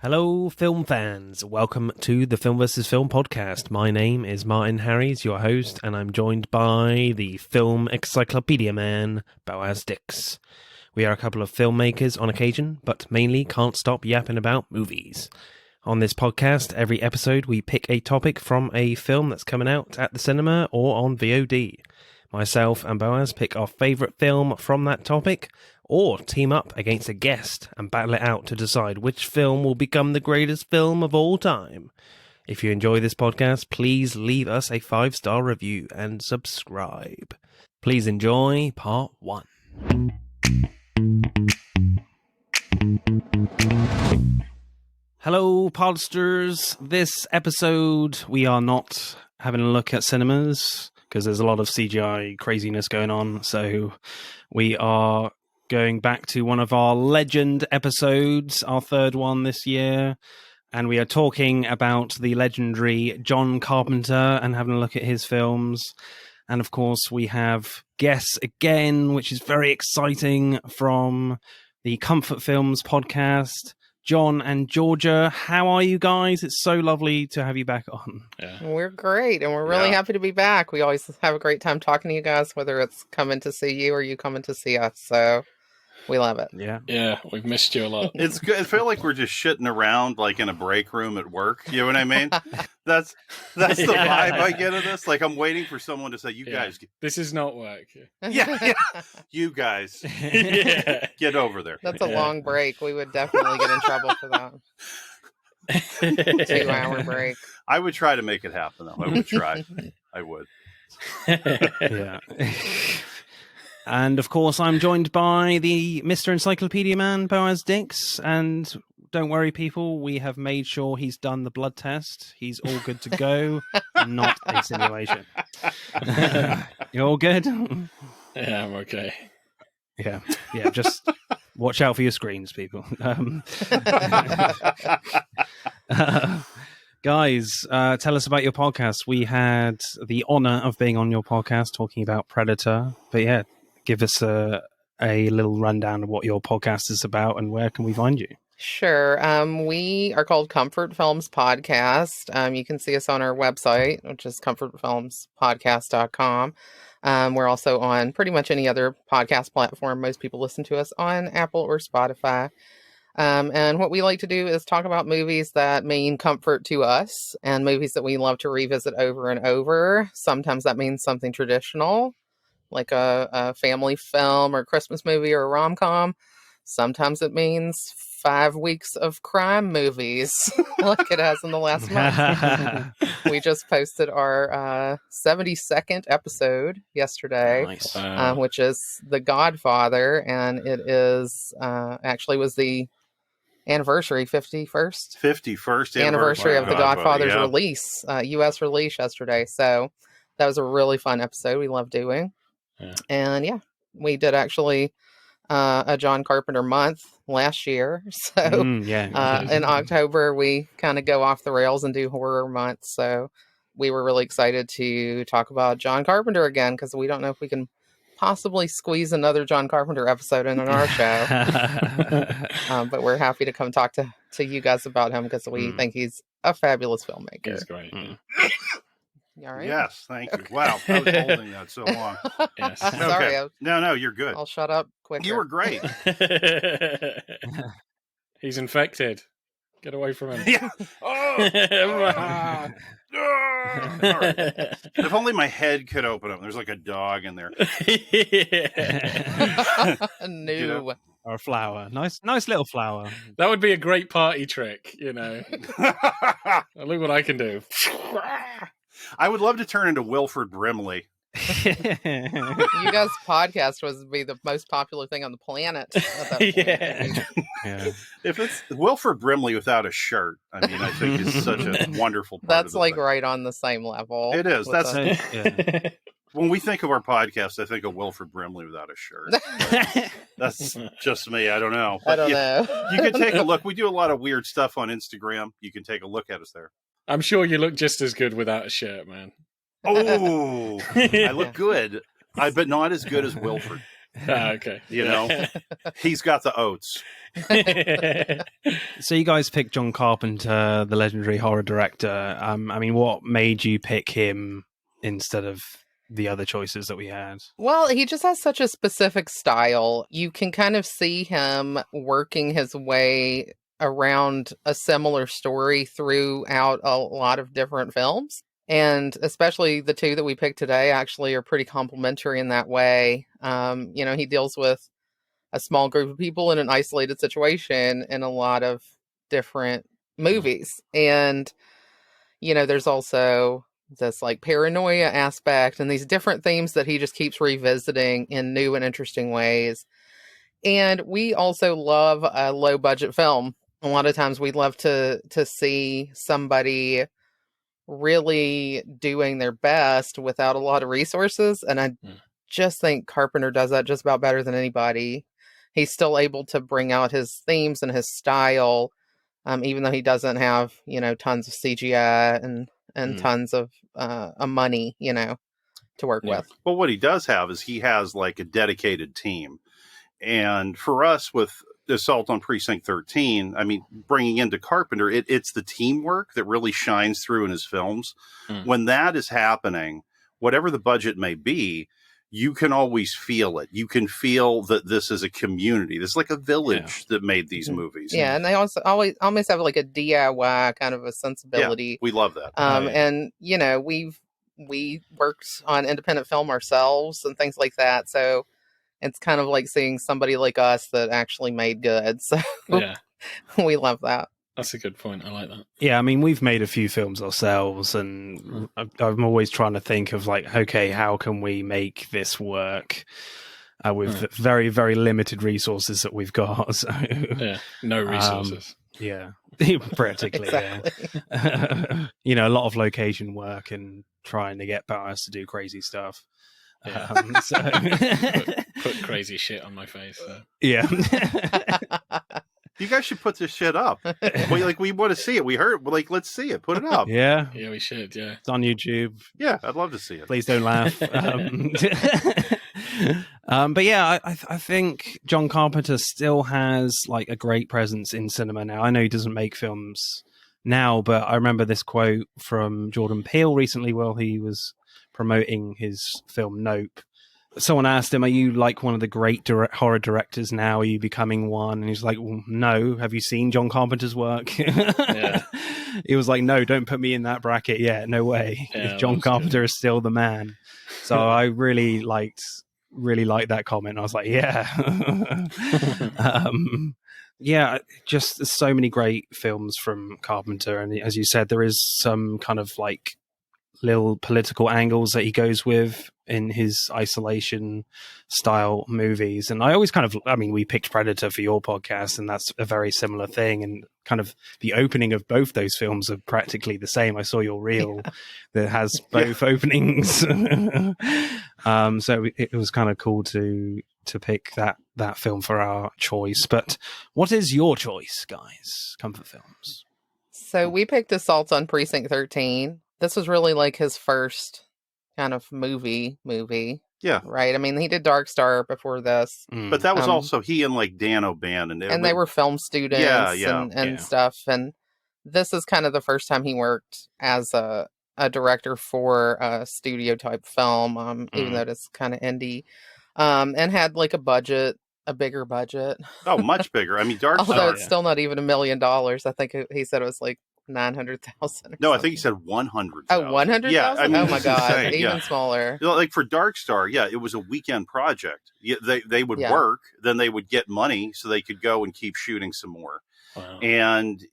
Hello, film fans. Welcome to the Film vs. Film podcast. My name is Martin Harries, your host, and I'm joined by the film encyclopedia man, Boaz Dix. We are a couple of filmmakers on occasion, but mainly can't stop yapping about movies. On this podcast, every episode we pick a topic from a film that's coming out at the cinema or on VOD. Myself and Boaz pick our favourite film from that topic, or team up against a guest and battle it out to decide which film will become the greatest film of all time. If you enjoy this podcast, please leave us a 5-star review and subscribe. Please enjoy part 1. Hello, podsters. This episode, we are not having a look at cinemas because there's a lot of CGI craziness going on, so we are going back to one of our legend episodes, our third one this year, and we are talking about the legendary John Carpenter and having a look at his films. And of course, we have guests again, which is very exciting, from the Comfort Films podcast. John and Georgia, how are you guys? It's so lovely to have you back on. Yeah. We're great, and we're really happy to be back. We always have a great time talking to you guys, whether it's coming to see you or you coming to see us. So we love it. Yeah, we've missed you a lot. It's good. I feel like we're just shitting around like in a break room at work. You know what I mean? That's the vibe I get of this. Like I'm waiting for someone to say, "You guys, this is not work." Yeah. You guys, get over there. That's a long break. We would definitely get in trouble for that. 2-hour break. I would try to make it happen, though. I would try. I would. Yeah. And of course, I'm joined by the Mr. Encyclopedia Man, Boaz Dix. And don't worry, people, we have made sure he's done the blood test. He's all good to go. Not a simulation. You all good? Yeah, I'm okay. Yeah, just watch out for your screens, people. Guys, tell us about your podcast. We had the honor of being on your podcast talking about Predator. But yeah, give us a little rundown of what your podcast is about and where can we find you? Sure. We are called Comfort Films Podcast. You can see us on our website, which is comfortfilmspodcast.com. We're also on pretty much any other podcast platform. Most people listen to us on Apple or Spotify. And what we like to do is talk about movies that mean comfort to us and movies that we love to revisit over and over. Sometimes that means something traditional, like a family film or Christmas movie or a rom-com. Sometimes it means 5 weeks of crime movies, like it has in the last month. We just posted our 72nd episode yesterday, Nice. Which is The Godfather, and it is actually was the anniversary, 51st anniversary of The Godfather's release, U.S. release yesterday. So that was a really fun episode. We love doing. Yeah. And we did actually a John Carpenter month last year. So in October, we kind of go off the rails and do horror month. So we were really excited to talk about John Carpenter again, because we don't know if we can possibly squeeze another John Carpenter episode in on our show. But we're happy to come talk to you guys about him because we think he's a fabulous filmmaker. He's great. All right? Yes, thank you. Wow, I was holding that so long. Yes. Sorry. Okay. No, you're good. I'll shut up quicker. You were great. He's infected. Get away from him. Yeah. All right. If only my head could open up. There's like a dog in there. No. You know? Or a flower. Nice little flower. That would be a great party trick, Look what I can do. I would love to turn into Wilford Brimley. You guys' podcast would be the most popular thing on the planet at that point. Yeah. If it's Wilford Brimley without a shirt, I mean, I think is such a wonderful part That's of the like thing. right on the same level. It is. That's Yeah. when we think of our podcast, I think of Wilford Brimley without a shirt. That's just me. I don't know. I don't know. You can take a look. We do a lot of weird stuff on Instagram. You can take a look at us there. I'm sure you look just as good without a shirt, man. Oh, I look good, but not as good as Wilford. Okay. You know, he's got the oats. So you guys picked John Carpenter, the legendary horror director. I mean, what made you pick him instead of the other choices that we had? Well, he just has such a specific style. You can kind of see him working his way around a similar story throughout a lot of different films. And especially the two that we picked today actually are pretty complementary in that way. He deals with a small group of people in an isolated situation in a lot of different movies. And, there's also this like paranoia aspect and these different themes that he just keeps revisiting in new and interesting ways. And we also love a low budget film. A lot of times we love to see somebody really doing their best without a lot of resources. And I just think Carpenter does that just about better than anybody. He's still able to bring out his themes and his style, even though he doesn't have, tons of CGI and tons of money, to work with. Well, what he does have is he has like a dedicated team. And for us with Assault on Precinct 13, I mean, bringing into Carpenter, it's the teamwork that really shines through in his films. When that is happening, whatever the budget may be, you can always feel it. You can feel that this is a community. This is like a village that made these movies. Yeah, and they also almost have like a DIY kind of a sensibility. Yeah, we love that. And, we worked on independent film ourselves and things like that. So it's kind of like seeing somebody like us that actually made good. So we love that. That's a good point. I like that. Yeah, I mean, we've made a few films ourselves, and I'm always trying to think of like, okay, how can we make this work with very, very limited resources that we've got? So, no resources. Practically. Exactly. A lot of location work and trying to get Boaz to do crazy stuff. Put crazy shit on my face. So. Yeah. You guys should put this shit up. We want to see it. We heard, let's see it. Put it up. Yeah, we should. Yeah, it's on YouTube. Yeah, I'd love to see it. Please don't laugh. But yeah, I think John Carpenter still has like a great presence in cinema now. I know he doesn't make films now, but I remember this quote from Jordan Peele recently while he was promoting his film Nope. Someone asked him, are you like one of the great horror directors now? Are you becoming one? And he's like, well, no. Have you seen John Carpenter's work? He was like, no, don't put me in that bracket yet. No way. John Carpenter is still the man. So I really liked that comment. I was like, yeah. Just there's so many great films from Carpenter. And as you said, there is some kind of like little political angles that he goes with in his isolation style movies. And I always we picked Predator for your podcast, and that's a very similar thing. And kind of the opening of both those films are practically the same. I saw your reel that has both openings. So it was kind of cool to pick that film for our choice. But what is your choice, guys? Comfort films. So we picked Assault on Precinct 13. This was really like his first kind of movie. Yeah. Right? I mean, he did Dark Star before this. But that was also he and like Dan O'Bannon. And they were film students and stuff. And this is kind of the first time he worked as a director for a studio type film, even though it's kind of indie. And had like a bigger budget. Oh, much bigger. I mean, Dark Star. Although it's still not even $1 million. I think he said it was like 900,000. No, I think he said 100,000. Oh, 100,000? Yeah, I mean, oh my God, insane. even smaller. Like for Dark Star, it was a weekend project. They would work, then they would get money so they could go and keep shooting some more. Wow. And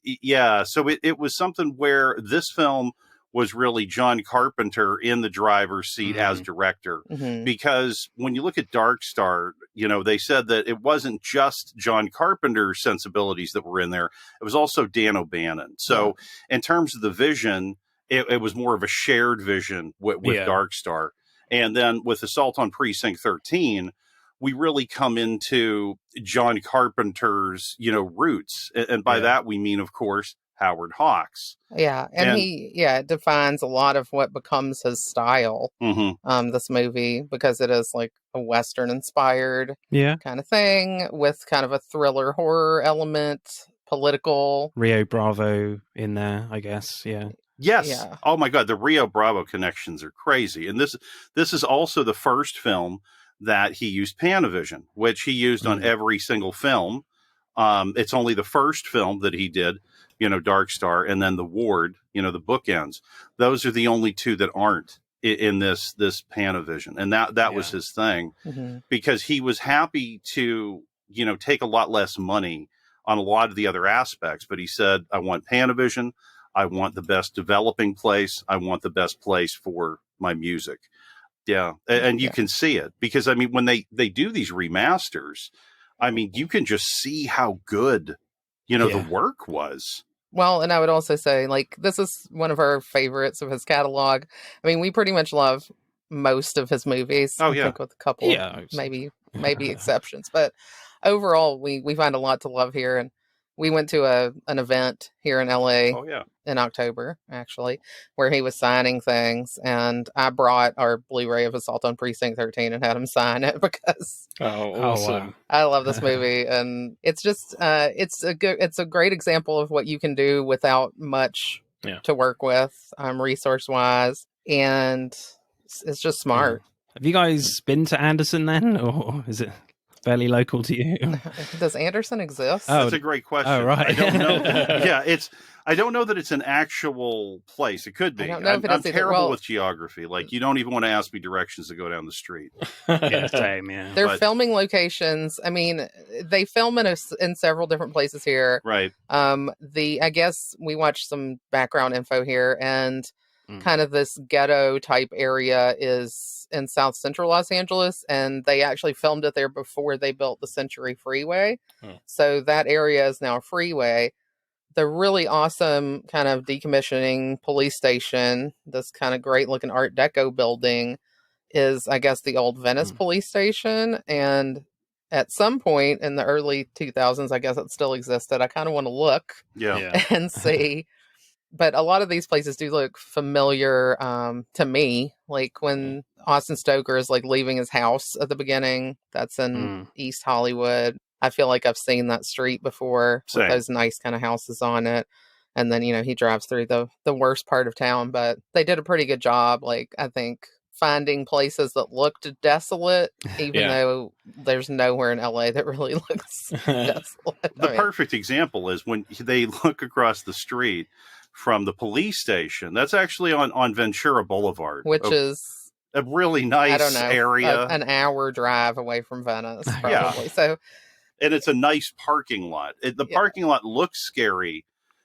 so it was something where this film was really John Carpenter in the driver's seat as director. Because when you look at Dark Star, they said that it wasn't just John Carpenter's sensibilities that were in there. It was also Dan O'Bannon. So in terms of the vision, it was more of a shared vision with Dark Star. And then with Assault on Precinct 13, we really come into John Carpenter's, roots. And by that, we mean, of course, Howard Hawks. Yeah, and he defines a lot of what becomes his style. This movie, because it is like a Western inspired kind of thing with kind of a thriller horror element, political. Rio Bravo in there, I guess. Yeah. Yes. Yeah. Oh my God, the Rio Bravo connections are crazy. And this is also the first film that he used Panavision, which he used on every single film. It's only the first film that he did, Dark Star, and then The Ward, the bookends. Those are the only two that aren't in this Panavision. And that was his thing, because he was happy to, take a lot less money on a lot of the other aspects. But he said, I want Panavision. I want the best developing place. I want the best place for my music. Yeah. And you can see it, because, I mean, when they do these remasters, I mean, you can just see how good, the work was. Well, and I would also say, like, this is one of our favorites of his catalog. I mean, we pretty much love most of his movies. Oh, I think with a couple of maybe exceptions. But overall, we find a lot to love here. And we went to an event here in LA in October, actually, where he was signing things. And I brought our Blu-ray of Assault on Precinct 13 and had him sign it because awesome. I love this movie. And it's just it's a great example of what you can do without much to work with, resource-wise. And it's just smart. Have you guys been to Anderson then, or is it fairly local to you? Does Anderson exist? That's a great question. Oh, right. I don't know. I don't know that it's an actual place. It could be. I don't know if it is I'm either. terrible with geography. Like, you don't even want to ask me directions to go down the street. Same, yeah. They're filming locations. I mean, they film in several different places here. Right. I guess we watched some background info here, and kind of this ghetto type area is in South Central Los Angeles, and they actually filmed it there before they built the Century Freeway. So that area is now a freeway. The really awesome kind of decommissioning police station, this kind of great looking Art Deco building, is, I guess, the old Venice police station. And at some point in the early 2000s, I guess it still existed. I kind of want to look and see. But a lot of these places do look familiar to me. Like when Austin Stoker is like leaving his house at the beginning, that's in East Hollywood. I feel like I've seen that street before with those nice kind of houses on it. And then, he drives through the worst part of town. But they did a pretty good job, like, I think, finding places that looked desolate, even though there's nowhere in LA that really looks desolate. The perfect example is when they look across the street from the police station. That's actually on Ventura Boulevard, which is a really nice area. An hour drive away from Venice, probably. So, and it's a nice parking lot. The parking lot looks scary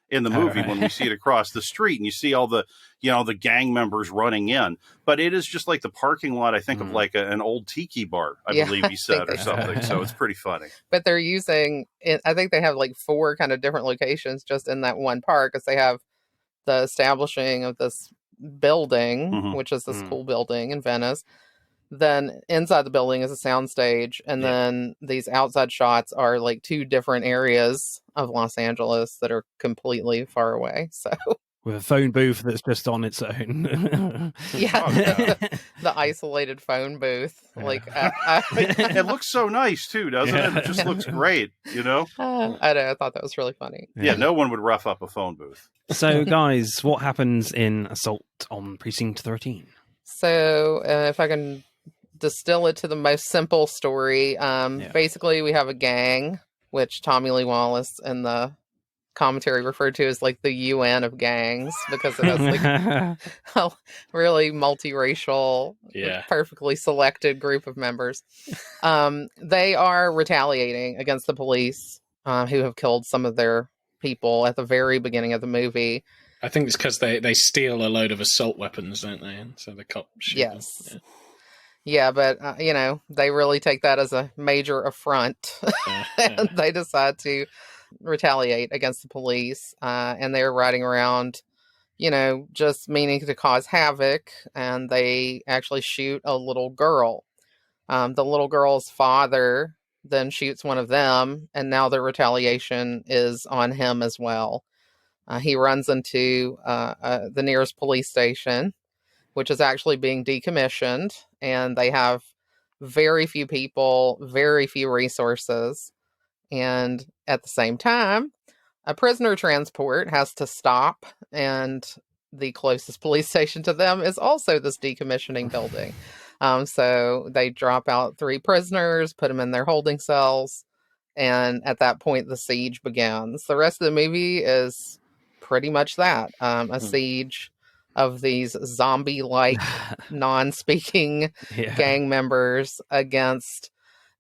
in the movie when we see it across the street, and you see all the the gang members running in. But it is just like the parking lot, I think, of like an old tiki bar, I believe he said, or something. So it's pretty funny. But they're using, I think they have like 4 kind of different locations just in that one park, because they have the establishing of this building, which is this cool building in Venice. Then inside the building is a soundstage, and then these outside shots are like 2 different areas of Los Angeles that are completely far away. So with a phone booth that's just on its own. The isolated phone booth. Like it looks so nice too, doesn't it? It just looks great, I know. I thought that was really funny. Yeah, no one would rough up a phone booth. So, guys, what happens in Assault on Precinct 13? So, if I can distill it to the most simple story, basically we have a gang, which Tommy Lee Wallace in the commentary referred to as like the UN of gangs, because it has like a really multiracial, perfectly selected group of members. They are retaliating against the police who have killed some of their people at the very beginning of the movie. I think it's because they steal a load of assault weapons, don't they? And so the cops shoot them. Yeah, but, they really take that as a major affront. And they decide to retaliate against the police. And they're riding around, just meaning to cause havoc. And they actually shoot a little girl. The little girl's father then shoots one of them. And now the retaliation is on him as well. He runs into the nearest police station, which is actually being decommissioned, and they have very few people, very few resources. And at the same time, a prisoner transport has to stop, and the closest police station to them is also this decommissioning building. So they drop out 3 prisoners, put them in their holding cells, and at that point, the siege begins. The rest of the movie is pretty much that, a siege of these zombie-like, non-speaking gang members against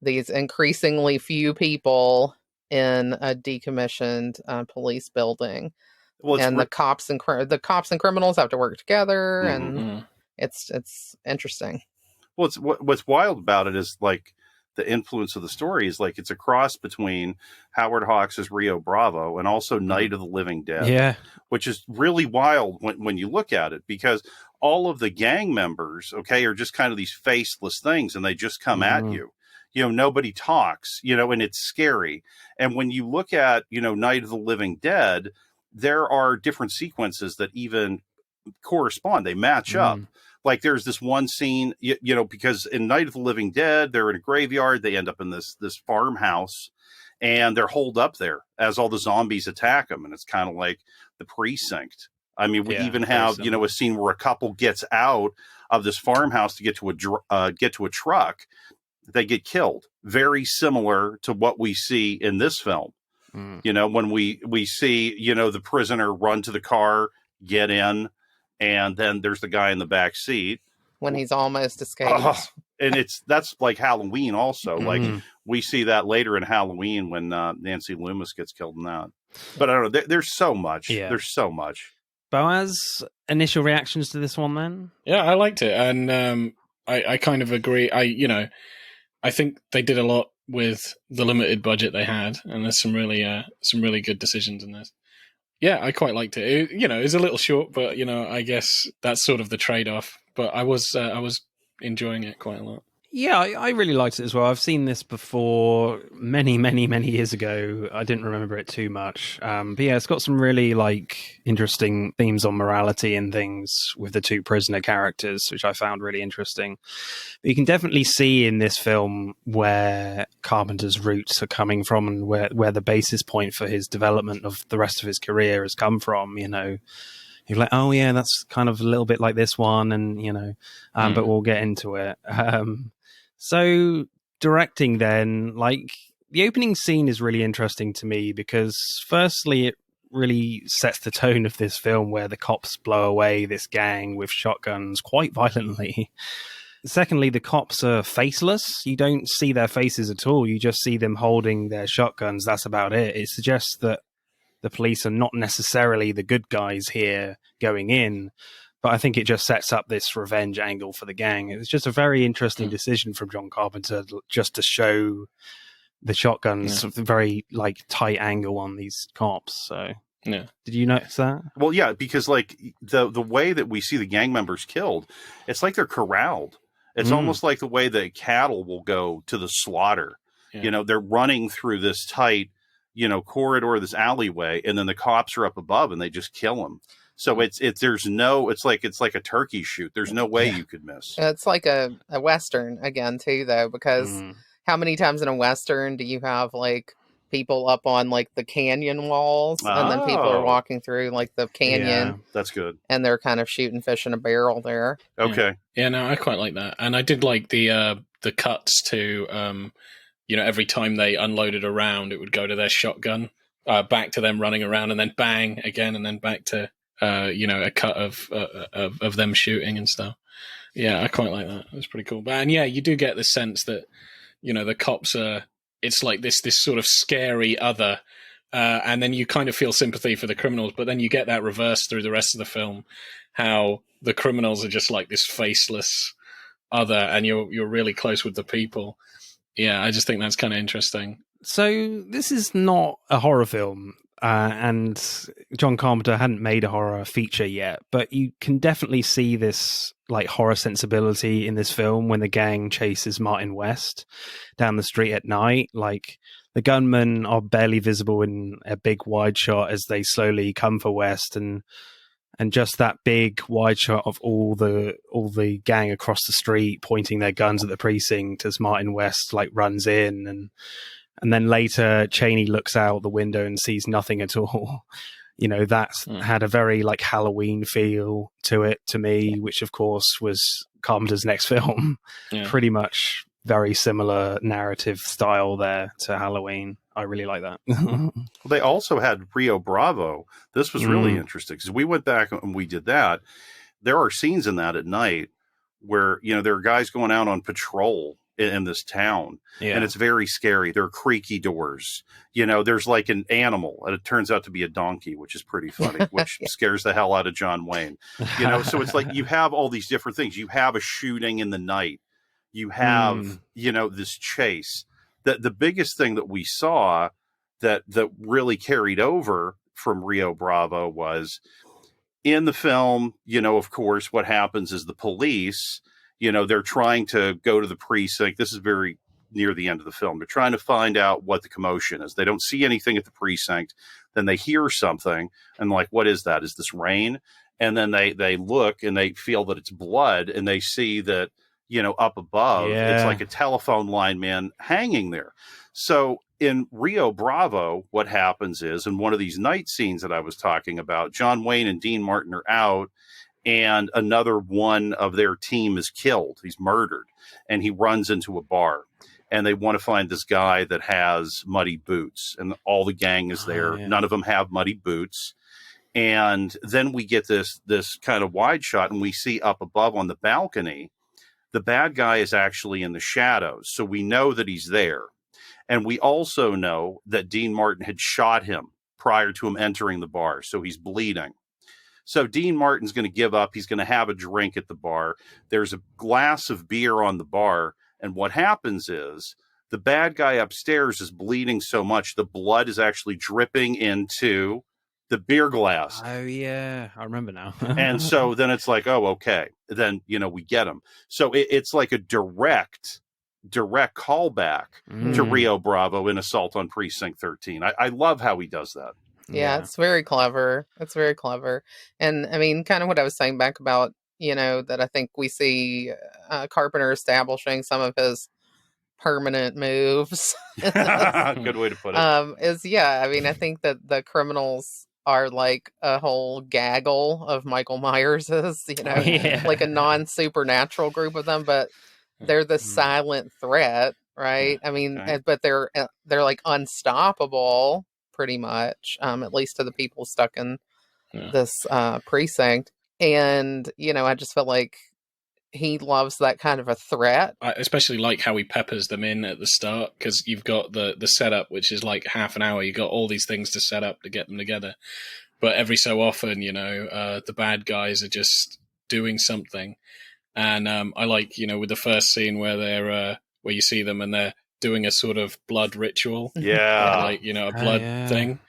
these increasingly few people in a decommissioned police building. Well, and the cops and criminals have to work together, and it's interesting. Well, what's wild about it is like the influence of the story is like it's a cross between Howard Hawks' Rio Bravo and also Night of the Living Dead, which is really wild when you look at it, because all of the gang members, are just kind of these faceless things, and they just come at you. Nobody talks, and it's scary. And when you look at, Night of the Living Dead, there are different sequences that even correspond. They match up. Like there's this one scene, because in Night of the Living Dead, they're in a graveyard. They end up in this farmhouse, and they're holed up there as all the zombies attack them. And it's kind of like the precinct. I mean, we even have, a scene where a couple gets out of this farmhouse to get to a truck. They get killed. Very similar to what we see in this film. When we see, the prisoner run to the car, get in, and then there's the guy in the back seat when he's almost escaped. And that's like Halloween also. Like we see that later in Halloween when Nancy Loomis gets killed in that. But I don't know. There's so much. There's so much. Boaz, initial reactions to this one then? Yeah, I liked it. And I kind of agree. I think they did a lot with the limited budget they had, and there's some really good decisions in this. Yeah, I quite liked it. It's a little short, but I guess that's sort of the trade-off. But I was enjoying it quite a lot. Yeah, I really liked it as well. I've seen this before many, many, many years ago. I didn't remember it too much. But yeah, it's got some really interesting themes on morality and things with the 2 prisoner characters, which I found really interesting. But you can definitely see in this film where Carpenter's roots are coming from, and where the basis point for his development of the rest of his career has come from, You're like, oh yeah, that's kind of a little bit like this one, and but we'll get into it. So directing then, the opening scene is really interesting to me because firstly, it really sets the tone of this film where the cops blow away this gang with shotguns quite violently. Secondly, the cops are faceless. You don't see their faces at all. You just see them holding their shotguns. That's about it. It suggests that the police are not necessarily the good guys here going in, but I think it just sets up this revenge angle for the gang. It's just a very interesting decision from John Carpenter just to show the shotguns with a very tight angle on these cops. So did you notice that? Well, yeah, because the way that we see the gang members killed, it's like they're corralled. It's almost like the way that cattle will go to the slaughter. Yeah. They're running through this tight corridor, this alleyway, and then the cops are up above and they just kill them. So it's like a turkey shoot. There's no way you could miss. It's like a Western again too, though, because how many times in a Western do you have people up on the canyon walls, and then people are walking through the canyon? Yeah, that's good. And they're kind of shooting fish in a barrel there. Okay. Yeah, no, I quite like that, and I did like the cuts to. Every time they unloaded a round, it would go to their shotgun, back to them running around, and then bang again, and then back to a cut of them shooting and stuff. Yeah, I quite like that. It was pretty cool. But you do get the sense that the cops are. It's like this sort of scary other, and then you kind of feel sympathy for the criminals, but then you get that reverse through the rest of the film, how the criminals are just like this faceless other, and you're really close with the people. Yeah, I just think that's kind of interesting. So this is not a horror film, and John Carpenter hadn't made a horror feature yet, but you can definitely see this horror sensibility in this film when the gang chases Martin West down the street at night. the gunmen are barely visible in a big wide shot as they slowly come for West, and just that big wide shot of all the gang across the street pointing their guns at the precinct as Martin West like runs in, and then later Cheney looks out the window and sees nothing at all. You know, that's had a very like Halloween feel to it to me, which of course was Carpenter's next film. Pretty much very similar narrative style there to Halloween. I really like that. They also had Rio Bravo. This was really interesting because we went back and we did that. There are scenes in that at night where, you know, there are guys going out on patrol in this town, and it's very scary. There are creaky doors. You know, there's like an animal, and it turns out to be a donkey, which is pretty funny, which scares the hell out of John Wayne. You know, so it's like you have all these different things. You have a shooting in the night. You have, you know, this chase. The biggest thing that we saw that really carried over from Rio Bravo was in the film, you know, of course, what happens is the police, you know, they're trying to go to the precinct. This is very near the end of the film. They're trying to find out what the commotion is. They don't see anything at the precinct. Then they hear something and like, what is that? Is this rain? And then they look and they feel that it's blood, and they see that, you know, up above, it's like a telephone line man hanging there. So in Rio Bravo, what happens is in one of these night scenes that I was talking about, John Wayne and Dean Martin are out, and another one of their team is killed. He's murdered, and he runs into a bar, and they want to find this guy that has muddy boots, and all the gang is there. None of them have muddy boots. And then we get this kind of wide shot, and we see up above on the balcony, the bad guy is actually in the shadows. So we know that he's there. And we also know that Dean Martin had shot him prior to him entering the bar. So he's bleeding. So Dean Martin's going to give up. He's going to have a drink at the bar. There's a glass of beer on the bar. And what happens is the bad guy upstairs is bleeding so much, the blood is actually dripping into the beer glass. Oh, yeah. I remember now. And so then it's like, oh, okay. Then, you know, we get him. So it's like a direct callback to Rio Bravo in Assault on Precinct 13. I love how he does that. Yeah, it's very clever. It's very clever. And I mean, kind of what I was saying back about, you know, that I think we see Carpenter establishing some of his permanent moves. Good way to put it. I mean, I think that the criminals are like a whole gaggle of Michael Myers's, you know, like a non-supernatural group of them, but they're the silent threat, right? I mean, but they're like unstoppable pretty much, at least to the people stuck in this precinct. And, you know, I just felt like he loves that kind of a threat. I especially like how he peppers them in at the start, because you've got the setup, which is like half an hour. You've got all these things to set up to get them together. But every so often, you know, the bad guys are just doing something. And I like, you know, with the first scene where they're where you see them and they're doing a sort of blood ritual. Like, you know, a blood thing.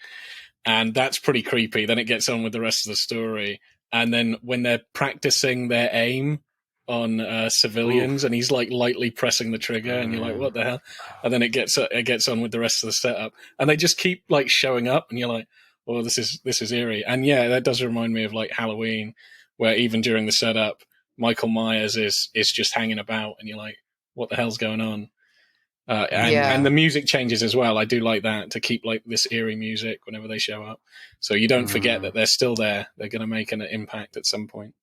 And that's pretty creepy. Then it gets on with the rest of the story. And then when they're practicing their aim on civilians, and he's like lightly pressing the trigger, and you're like, what the hell? And then it gets on with the rest of the setup. And they just keep like showing up, and you're like, oh, this is eerie. And yeah, that does remind me of like Halloween, where even during the setup, Michael Myers is just hanging about, and you're like, what the hell's going on? And the music changes as well. I do like that, to keep like this eerie music whenever they show up, so you don't forget that they're still there. They're going to make an impact at some point.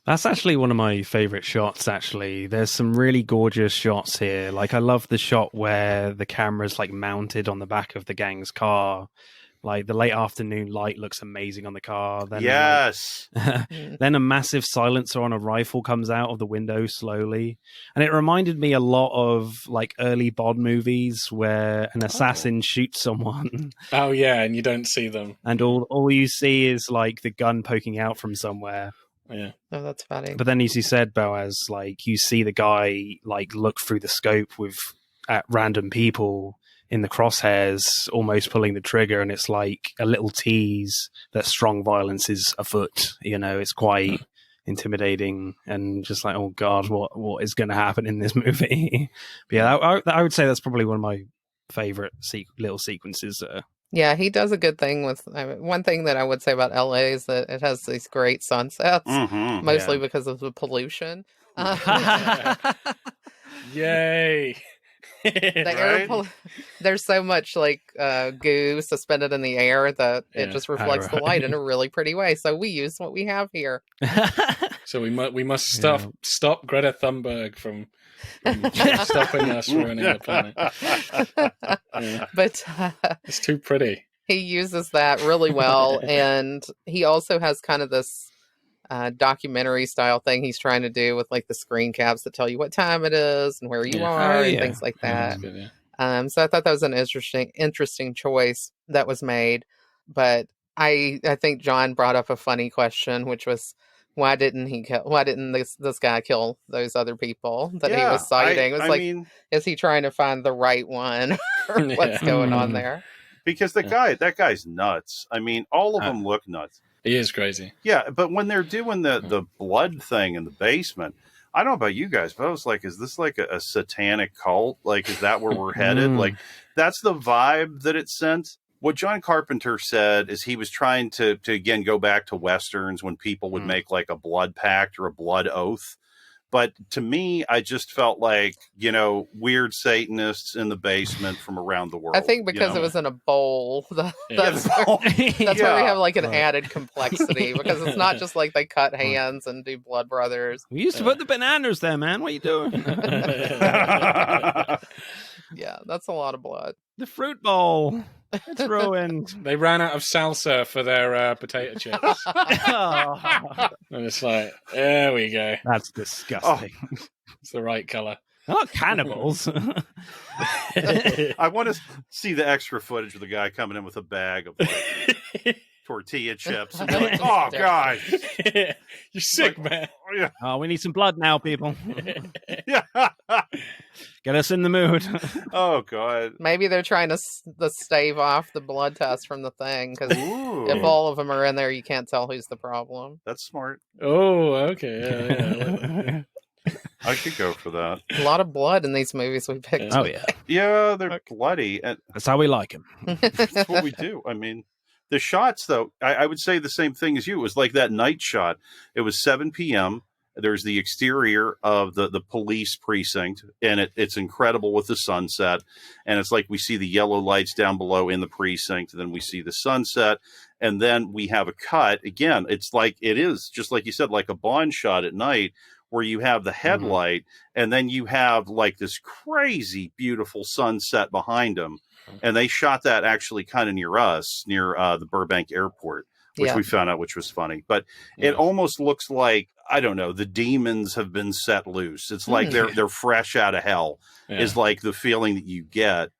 That's actually one of my favorite shots, actually. There's some really gorgeous shots here. Like, I love the shot where the camera's like mounted on the back of the gang's car. Like, the late afternoon light looks amazing on the car. Then, yes. Then a massive silencer on a rifle comes out of the window slowly. And it reminded me a lot of, like, early Bond movies where an assassin shoots someone. Oh, yeah, and you don't see them. And all you see is, like, the gun poking out from somewhere. Yeah. Oh, that's funny. But then, as you said, Boaz, like, you see the guy, like, look through the scope at random people in the crosshairs, almost pulling the trigger, and it's like a little tease that strong violence is afoot. You know, it's quite intimidating, and just like, oh god, what is going to happen in this movie? But yeah, I would say that's probably one of my favorite little sequences. Yeah, he does a good thing with. One thing that I would say about LA is that it has these great sunsets, mostly because of the pollution. Yay! There's so much like goo suspended in the air that it just reflects the light in a really pretty way. So we use what we have here. So we must stop Greta Thunberg from stopping us ruining the planet. But it's too pretty. He uses that really well, and he also has kind of this documentary style thing he's trying to do with like the screen caps that tell you what time it is and where you are and things like that. Good, so I thought that was an interesting choice that was made. But I think John brought up a funny question, which was, why didn't this guy kill those other people that he was citing? I mean, is he trying to find the right one or what's going on there? Because that guy's nuts. I mean, all of them look nuts. He is crazy. Yeah, but when they're doing the blood thing in the basement, I don't know about you guys, but I was like, is this like a satanic cult? Like, is that where we're headed? Like, that's the vibe that it sent. What John Carpenter said is he was trying to again, go back to Westerns when people would make like a blood pact or a blood oath. But to me, I just felt like, weird Satanists in the basement from around the world. I think because it was in a bowl. That's where we have like an added complexity, because it's not just like they cut hands and do blood brothers. We used to put the bananas there, man. What are you doing? Yeah, that's a lot of blood. The fruit bowl. It's ruined. They ran out of salsa for their potato chips. And it's like, there we go. That's disgusting. It's the right color. They're not cannibals. I want to see the extra footage of the guy coming in with a bag of tortilla chips. And be like, oh, God. You're sick, man. Oh, we need some blood now, people. Get us in the mood. Oh, God. Maybe they're trying to stave off the blood test from the thing, because if all of them are in there, you can't tell who's the problem. That's smart. Oh, okay. Yeah. I could go for that. A lot of blood in these movies we picked. Oh, yeah. Yeah, they're bloody. That's how we like them. That's what we do. I mean, the shots, though, I would say the same thing as you. It was like that night shot. It was 7 p.m. There's the exterior of the police precinct, and it's incredible with the sunset. And it's like we see the yellow lights down below in the precinct, and then we see the sunset, and then we have a cut. Again, it's like, it is, just like you said, like a Bond shot at night, where you have the headlight, and then you have like this crazy, beautiful sunset behind them. And they shot that actually kind of near us, near the Burbank airport, which we found out, which was funny. But it almost looks like, I don't know, the demons have been set loose. It's like they're fresh out of hell, is like the feeling that you get.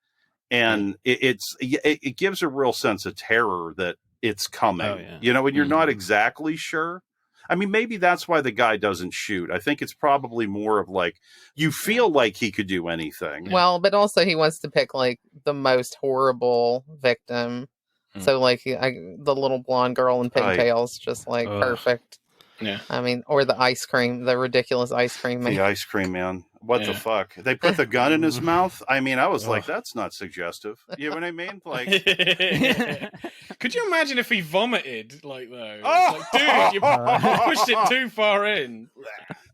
And it gives a real sense of terror that it's coming, and you're not exactly sure. I mean, maybe that's why the guy doesn't shoot. I think it's probably more of like, you feel like he could do anything. Well, but also he wants to pick like the most horrible victim. So like the little blonde girl in pigtails, just like perfect. Yeah. I mean, or the ridiculous ice cream man. The ice cream man. What the fuck? They put the gun in his mouth? I mean, I was like, that's not suggestive. You know what I mean? Like, could you imagine if he vomited like though? Like, dude, you pushed it too far in.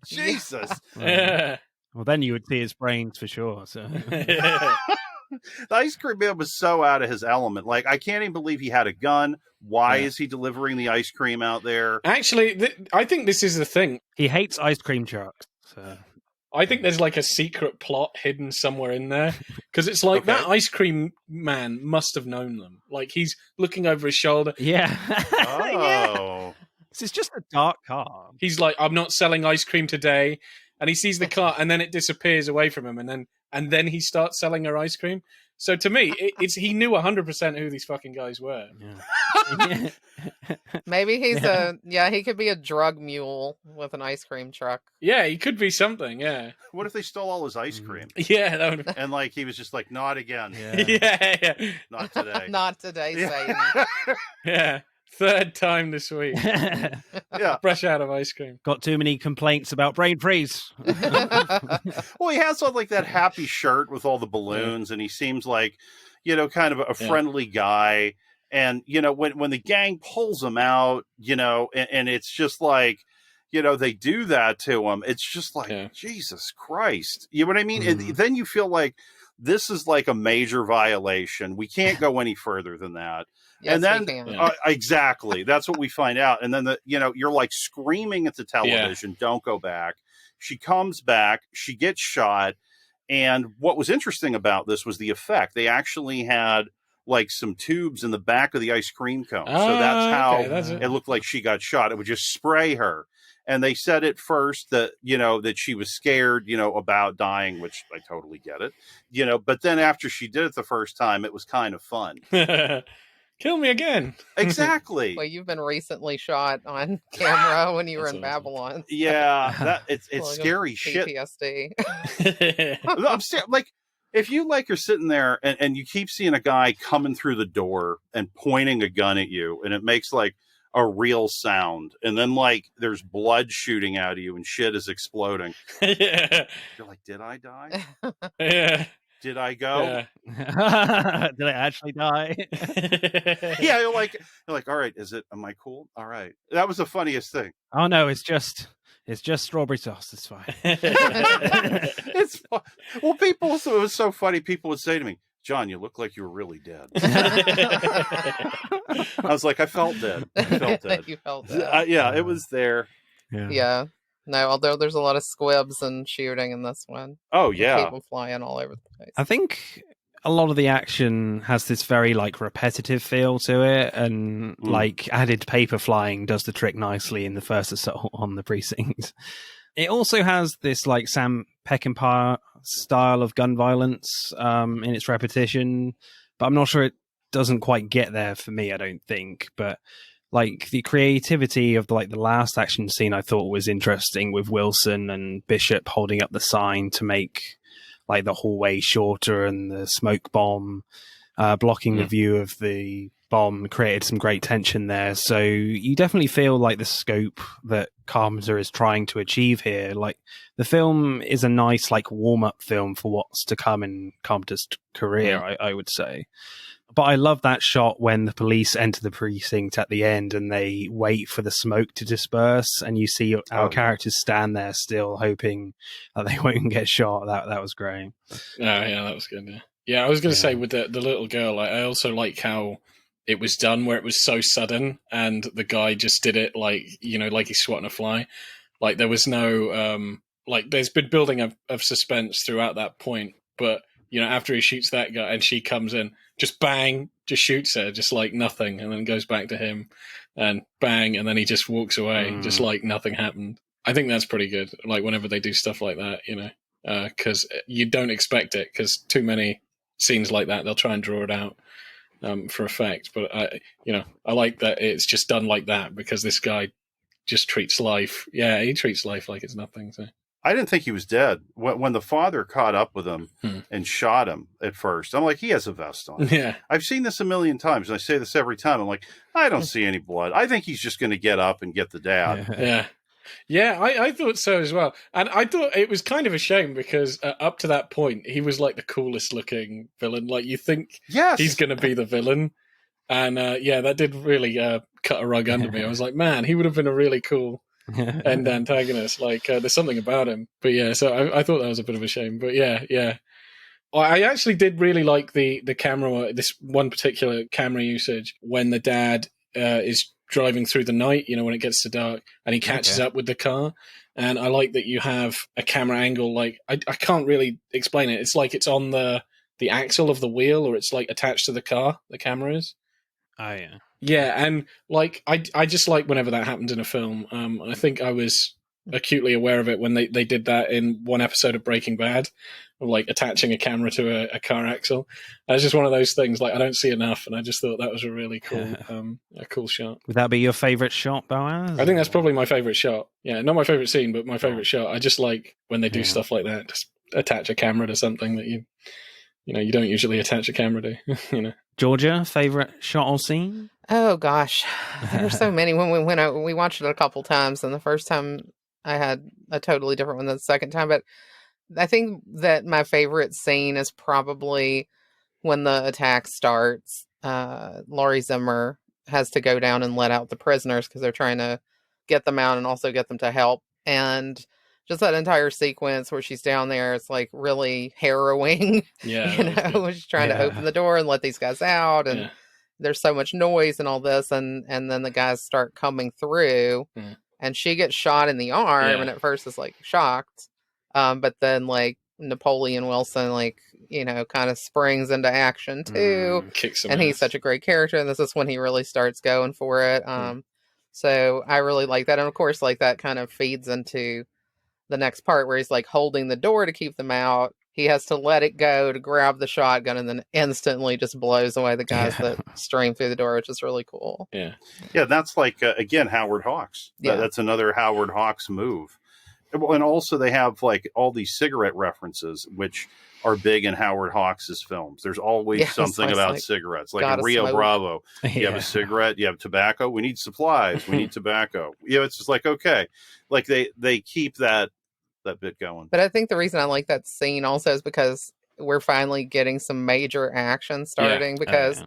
Jesus. Well, then you would see his brains for sure. So. The ice cream man was so out of his element. Like, I can't even believe he had a gun. Why is he delivering the ice cream out there? Actually, I think this is the thing. He hates ice cream trucks. So. I think there's like a secret plot hidden somewhere in there, because it's like that ice cream man must have known them. Like, he's looking over his shoulder. Yeah. Oh. This is just a dark car. He's like, I'm not selling ice cream today. And he sees the car and then it disappears away from him. And then he starts selling her ice cream. So to me, he knew 100% who these fucking guys were. Yeah. Maybe he's he could be a drug mule with an ice cream truck. Yeah, he could be something, yeah. What if they stole all his ice cream? Yeah, that would. And like, he was just like, not again. Yeah. Not today. Not today, Satan. Yeah. Third time this week. Yeah. Fresh out of ice cream. Got too many complaints about brain freeze. Well, he has on like that happy shirt with all the balloons, and he seems like, kind of a friendly guy. And, when the gang pulls him out, and it's just like, they do that to him. It's just like, Jesus Christ. You know what I mean? And then you feel like this is like a major violation. We can't go any further than that. Yes, and then exactly, that's what we find out. And then you're like screaming at the television, don't go back. She comes back, she gets shot. And what was interesting about this was the effect. They actually had like some tubes in the back of the ice cream cone. So that's how it looked like she got shot. It would just spray her. And they said at first that, that she was scared, about dying, which I totally get it, but then after she did it the first time, it was kind of fun. Kill me again. Exactly. Well, you've been recently shot on camera when you were in awesome. Babylon. Yeah, it's scary shit. PTSD. I'm like, if you are sitting there and you keep seeing a guy coming through the door and pointing a gun at you, and it makes like a real sound, and then like there's blood shooting out of you and shit is exploding. Yeah. You're like, did I die? Yeah. Did I go? Yeah. Did I actually die? Yeah, you're like, all right, am I cool? All right. That was the funniest thing. Oh no, it's just strawberry sauce. It's fine. It's fun. Well, it was so funny. People would say to me, John, you look like you were really dead. I was like, I felt dead. You felt dead. Yeah, it was there. Yeah. No, although there's a lot of squibs and shooting in this one. Oh, yeah. People flying all over the place. I think a lot of the action has this very like repetitive feel to it, and like added paper flying does the trick nicely in the first assault on the precinct. It also has this like Sam Peckinpah style of gun violence in its repetition, but I'm not sure it doesn't quite get there for me, I don't think. But like the creativity of the last action scene I thought was interesting, with Wilson and Bishop holding up the sign to make like the hallway shorter, and the smoke bomb blocking the view of the bomb created some great tension there. So you definitely feel like the scope that Carpenter is trying to achieve here. Like the film is a nice like warm-up film for what's to come in Carpenter's career, I would say. But I love that shot when the police enter the precinct at the end and they wait for the smoke to disperse, and you see our characters stand there still hoping that they won't get shot. That was great. Oh, yeah, that was good. Yeah, I was going to say with the little girl, I also like how it was done, where it was so sudden and the guy just did it like he's swatting a fly. Like there was no like there's been building of suspense throughout that point, but after he shoots that guy and she comes in, just bang, just shoots her, just like nothing, and then goes back to him and bang, and then he just walks away, just like nothing happened. I think that's pretty good. Like whenever they do stuff like that, because you don't expect it, because too many scenes like that, they'll try and draw it out for effect. But I like that it's just done like that, because this guy just treats life. Yeah, he treats life like it's nothing. So. I didn't think he was dead. When the father caught up with him and shot him at first, I'm like, he has a vest on. Yeah. I've seen this a million times, and I say this every time. I'm like, I don't see any blood. I think he's just going to get up and get the dad. Yeah. Yeah, I thought so as well. And I thought it was kind of a shame, because up to that point, he was like the coolest looking villain. Like you think he's going to be the villain. And that did really cut a rug under me. I was like, man, he would have been a really cool end antagonist. Like there's something about him. But yeah, so I thought that was a bit of a shame. But yeah. I actually did really like the camera, this one particular camera usage when the dad is driving through the night, when it gets to dark, and he catches up with the car. And I like that you have a camera angle, like I can't really explain it. It's like it's on the axle of the wheel, or it's like attached to the car, the camera is. Oh yeah. Yeah, and like I just like whenever that happens in a film. I think I was acutely aware of it when they did that in one episode of Breaking Bad, of like attaching a camera to a car axle. And it's just one of those things like I don't see enough, and I just thought that was a really cool a cool shot. Would that be your favorite shot, Boaz? I think that's probably my favorite shot. Yeah, not my favorite scene, but my favorite shot. I just like when they do stuff like that, just attach a camera to something that you don't usually attach a camera to. Georgia, favorite shot or scene? Oh gosh, there are so many. When we watched it a couple times, and the first time I had a totally different one than the second time. But I think that my favorite scene is probably when the attack starts. Laurie Zimmer has to go down and let out the prisoners because they're trying to get them out and also get them to help. And just that entire sequence where she's down there, it's like really harrowing. Yeah, she's trying to open the door and let these guys out, and there's so much noise and all this, and then the guys start coming through, and she gets shot in the arm, and at first is like shocked, but then like Napoleon Wilson kind of springs into action too, kicks him and he's such a great character, and this is when he really starts going for it. So I really like that, and of course like that kind of feeds into the next part where he's like holding the door to keep them out. He has to let it go to grab the shotgun, and then instantly just blows away the guys that stream through the door, which is really cool. Yeah, that's like again Howard Hawks. That's another Howard Hawks move. And also they have like all these cigarette references, which are big in Howard Hawks' films. There's always something about cigarettes, like in Rio Bravo. You have a cigarette, you have tobacco. We need supplies. We need tobacco. It's just like, okay, like they keep that bit going. But I think the reason I like that scene also is because we're finally getting some major action starting, because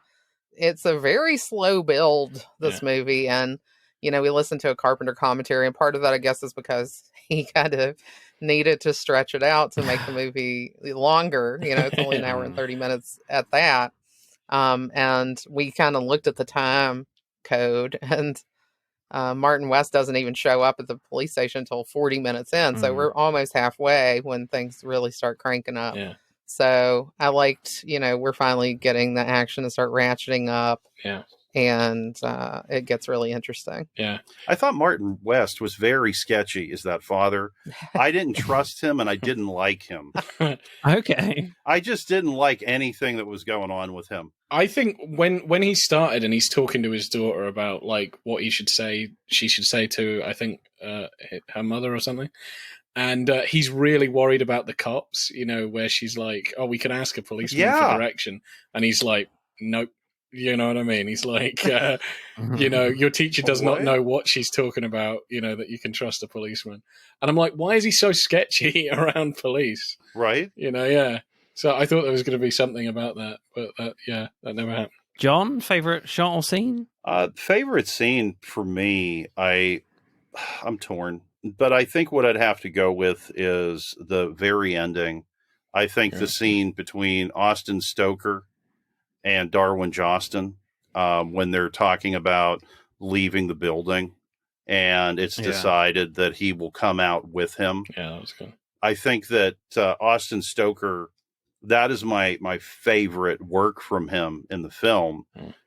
it's a very slow build, this movie. And, we listened to a Carpenter commentary, and part of that, I guess, is because he kind of needed to stretch it out to make the movie longer. It's only an hour and 30 minutes at that. And we kind of looked at the time code, and Martin West doesn't even show up at the police station until 40 minutes in. So we're almost halfway when things really start cranking up. Yeah. So I liked, we're finally getting the action to start ratcheting up. Yeah. And it gets really interesting. Yeah. I thought Martin West was very sketchy as that father. I didn't trust him, and I didn't like him. Okay. I just didn't like anything that was going on with him. I think when he started and he's talking to his daughter about like what she should say to, I think, her mother or something. And he's really worried about the cops, where she's like, oh, we can ask a policeman for direction. And he's like, nope. You know what I mean? He's like, your teacher does not know what she's talking about, that you can trust a policeman. And I'm like, why is he so sketchy around police? Right. So I thought there was going to be something about that, but that never happened. John, favorite shot or scene? Favorite scene for me, I'm torn. But I think what I'd have to go with is the very ending. I think the scene between Austin Stoker and Darwin Jostin, when they're talking about leaving the building, and it's decided that he will come out with him. Yeah, that was good. I think that Austin Stoker, that is my favorite work from him in the film.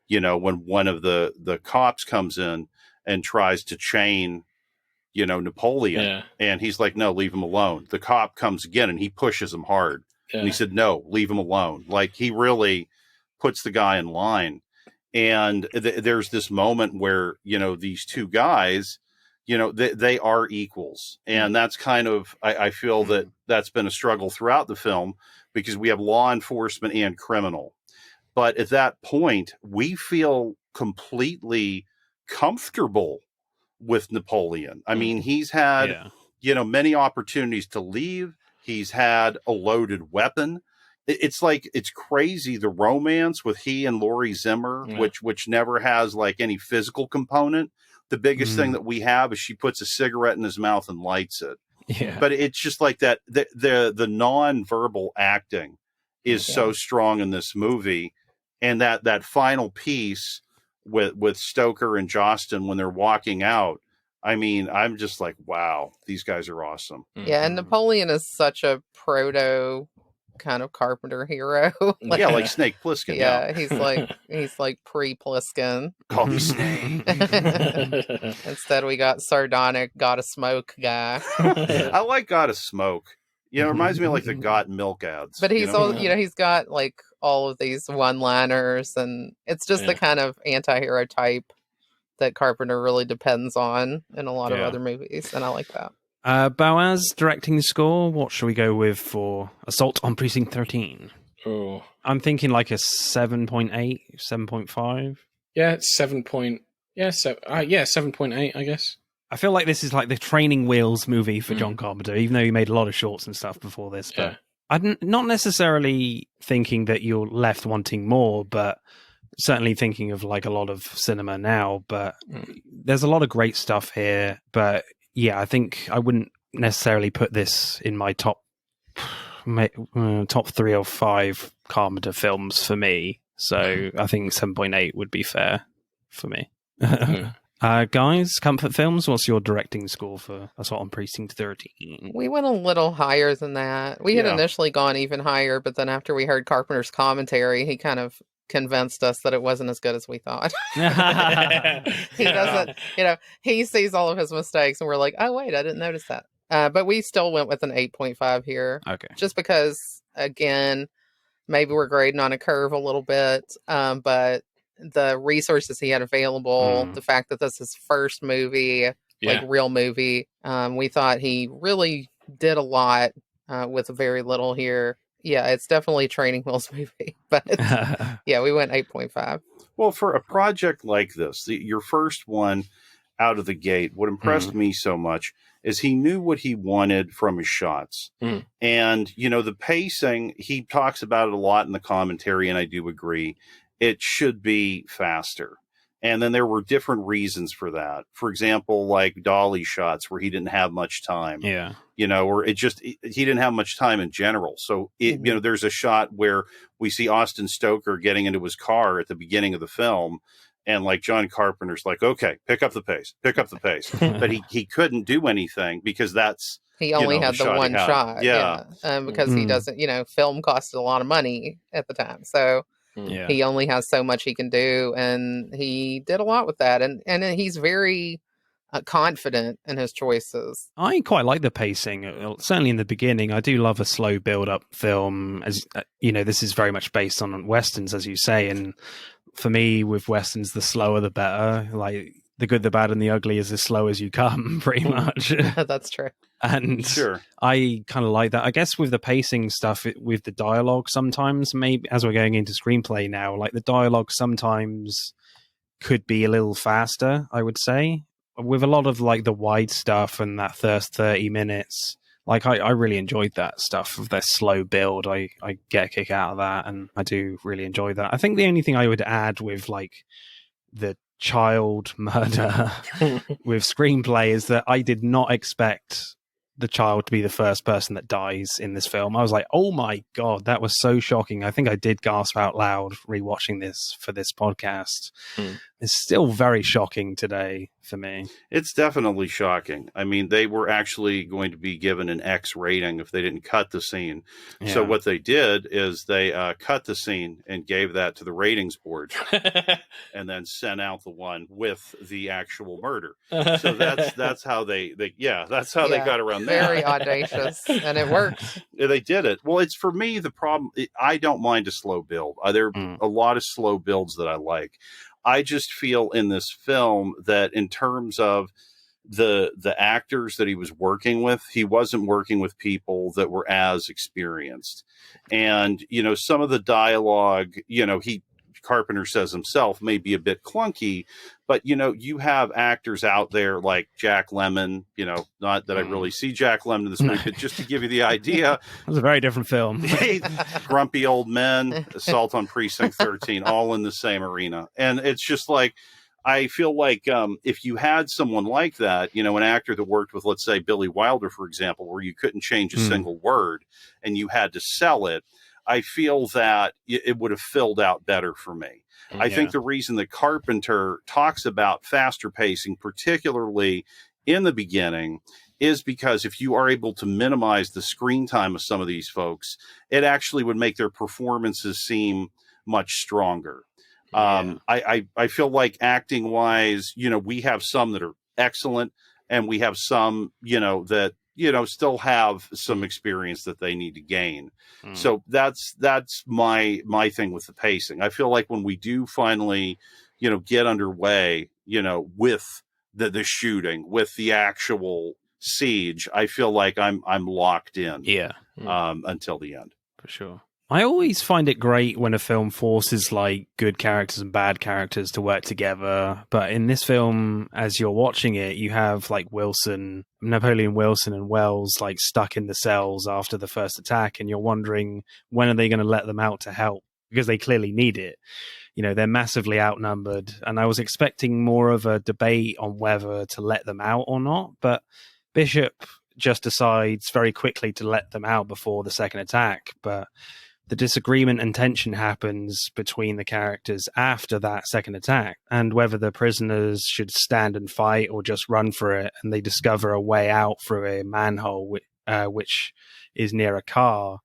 When one of the cops comes in and tries to chain, Napoleon, and he's like, no, leave him alone. The cop comes again and he pushes him hard. And he said, no, leave him alone. Like, he really puts the guy in line. And there's this moment where, these two guys, they are equals. And that's kind of, I feel that that's been a struggle throughout the film, because we have law enforcement and criminal. But at that point, we feel completely comfortable with Napoleon. I mean, he's had, many opportunities to leave. He's had a loaded weapon. It's like, it's crazy, the romance with he and Laurie Zimmer, which never has like any physical component. The biggest thing that we have is she puts a cigarette in his mouth and lights it. Yeah. But it's just like that. The non-verbal acting is so strong in this movie. And that final piece with Stoker and Jostin when they're walking out, I mean, I'm just like, wow, these guys are awesome. Yeah, and Napoleon is such a proto kind of Carpenter hero. Like Snake Plissken. Yeah, he's like pre-Plissken. Call me Snake. Instead, we got sardonic, gotta smoke guy. I like gotta smoke. It reminds me of like the got milk ads. But he's he's got like all of these one-liners, and it's just the kind of anti-hero type that Carpenter really depends on in a lot of other movies, and I like that. Boaz directing the score. What shall we go with for Assault on Precinct 13? Oh, I'm thinking like a 7.8, 7.5. Yeah, it's 7.8, I guess. I feel like this is like the training wheels movie for John Carpenter, even though he made a lot of shorts and stuff before this. But I'm not necessarily thinking that you're left wanting more, but certainly thinking of like a lot of cinema now. But there's a lot of great stuff here. But yeah, I think I wouldn't necessarily put this in my top 3 or 5 Carpenter films for me. So I think 7.8 would be fair for me. Guys, Comfort Films, what's your directing score for Assault on Precinct 13? We went a little higher than that. We had initially gone even higher, but then after we heard Carpenter's commentary, he kind of convinced us that it wasn't as good as we thought. He doesn't, he sees all of his mistakes and we're like, oh, wait, I didn't notice that. But we still went with an 8.5 here. Okay. Just because, again, maybe we're grading on a curve a little bit, but the resources he had available, the fact that this is his first movie, like real movie, we thought he really did a lot with very little here. Yeah, it's definitely a training wheels movie, but yeah, we went 8.5. Well, for a project like this, your first one out of the gate, what impressed me so much is he knew what he wanted from his shots. And, the pacing, he talks about it a lot in the commentary, and I do agree. It should be faster. And then there were different reasons for that. For example, like dolly shots where he didn't have much time. Yeah. Or he didn't have much time in general. So, there's a shot where we see Austin Stoker getting into his car at the beginning of the film. And like John Carpenter's like, okay, pick up the pace. But he couldn't do anything because that's, he only had the one shot. Yeah. Because he doesn't, film costed a lot of money at the time. So he only has so much he can do. And he did a lot with that. And he's very confident in his choices. I quite like the pacing. Certainly in the beginning, I do love a slow build-up film. As this is very much based on Westerns, as you say. And for me, with Westerns, the slower the better. Like, the good, the bad, and the ugly is as slow as you come, pretty much. That's true. And sure. I kind of like that. I guess with the pacing stuff, with the dialogue sometimes, maybe as we're going into screenplay now, like the dialogue sometimes could be a little faster, I would say. With a lot of like the wide stuff and that first 30 minutes, like I really enjoyed that stuff of their slow build. I get a kick out of that, and I do really enjoy that. I think the only thing I would add with like the child murder with screenplay is that I did not expect the child to be the first person that dies in this film. I was like, oh my God, that was so shocking. I think I did gasp out loud rewatching this for this podcast. It's still very shocking today for me. It's definitely shocking. I mean, they were actually going to be given an X rating if they didn't cut the scene. Yeah. So what they did is they cut the scene and gave that to the ratings board and then sent out the one with the actual murder. So that's how they got around that. Very audacious, and it worked. They did it. Well, it's for me, the problem, I don't mind a slow build. There are a lot of slow builds that I like. I just feel in this film that in terms of the actors that he was working with, he wasn't working with people that were as experienced. And, some of the dialogue, Carpenter says himself may be a bit clunky, but you have actors out there like Jack Lemmon, not that I really see Jack Lemmon in this movie, but just to give you the idea. It was a very different film. Grumpy Old Men, Assault on Precinct 13, all in the same arena. And it's just like, I feel like if you had someone like that, an actor that worked with, let's say, Billy Wilder, for example, where you couldn't change a single word and you had to sell it, I feel that it would have filled out better for me. I think the reason that Carpenter talks about faster pacing, particularly in the beginning, is because if you are able to minimize the screen time of some of these folks, it actually would make their performances seem much stronger. I feel like acting wise, we have some that are excellent and we have some, that still have some experience that they need to gain. So that's my thing with the pacing. I feel like when we do finally, get underway, with the shooting, with the actual siege, I feel like I'm locked in. Yeah. Until the end. For sure. I always find it great when a film forces like good characters and bad characters to work together. But in this film, as you're watching it, you have like Napoleon Wilson and Wells like stuck in the cells after the first attack. And you're wondering, when are they going to let them out to help? Because they clearly need it. You know, they're massively outnumbered. And I was expecting more of a debate on whether to let them out or not. But Bishop just decides very quickly to let them out before the second attack. But the disagreement and tension happens between the characters after that second attack, and whether the prisoners should stand and fight or just run for it. And they discover a way out through a manhole, which is near a car.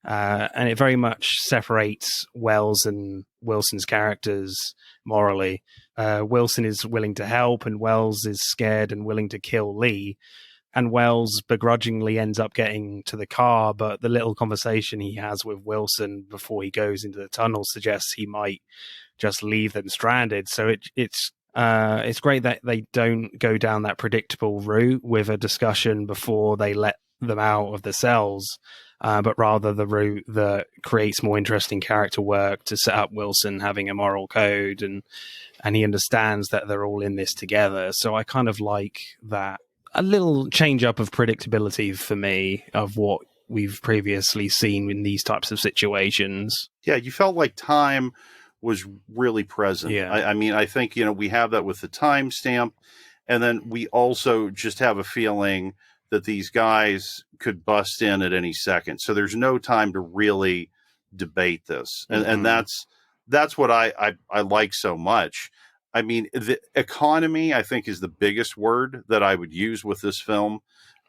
And it very much separates Wells and Wilson's characters morally. Wilson is willing to help, and Wells is scared and willing to kill Lee. And Wells begrudgingly ends up getting to the car, but the little conversation he has with Wilson before he goes into the tunnel suggests he might just leave them stranded. So it's great that they don't go down that predictable route with a discussion before they let them out of the cells, but rather the route that creates more interesting character work to set up Wilson having a moral code, and he understands that they're all in this together. So I kind of like that. A little change up of predictability for me of what we've previously seen in these types of situations. Yeah, you felt like time was really present. Yeah. I mean, I think, we have that with the timestamp, and then we also just have a feeling that these guys could bust in at any second. So there's no time to really debate this. And that's what I like so much. I mean, the economy, I think, is the biggest word that I would use with this film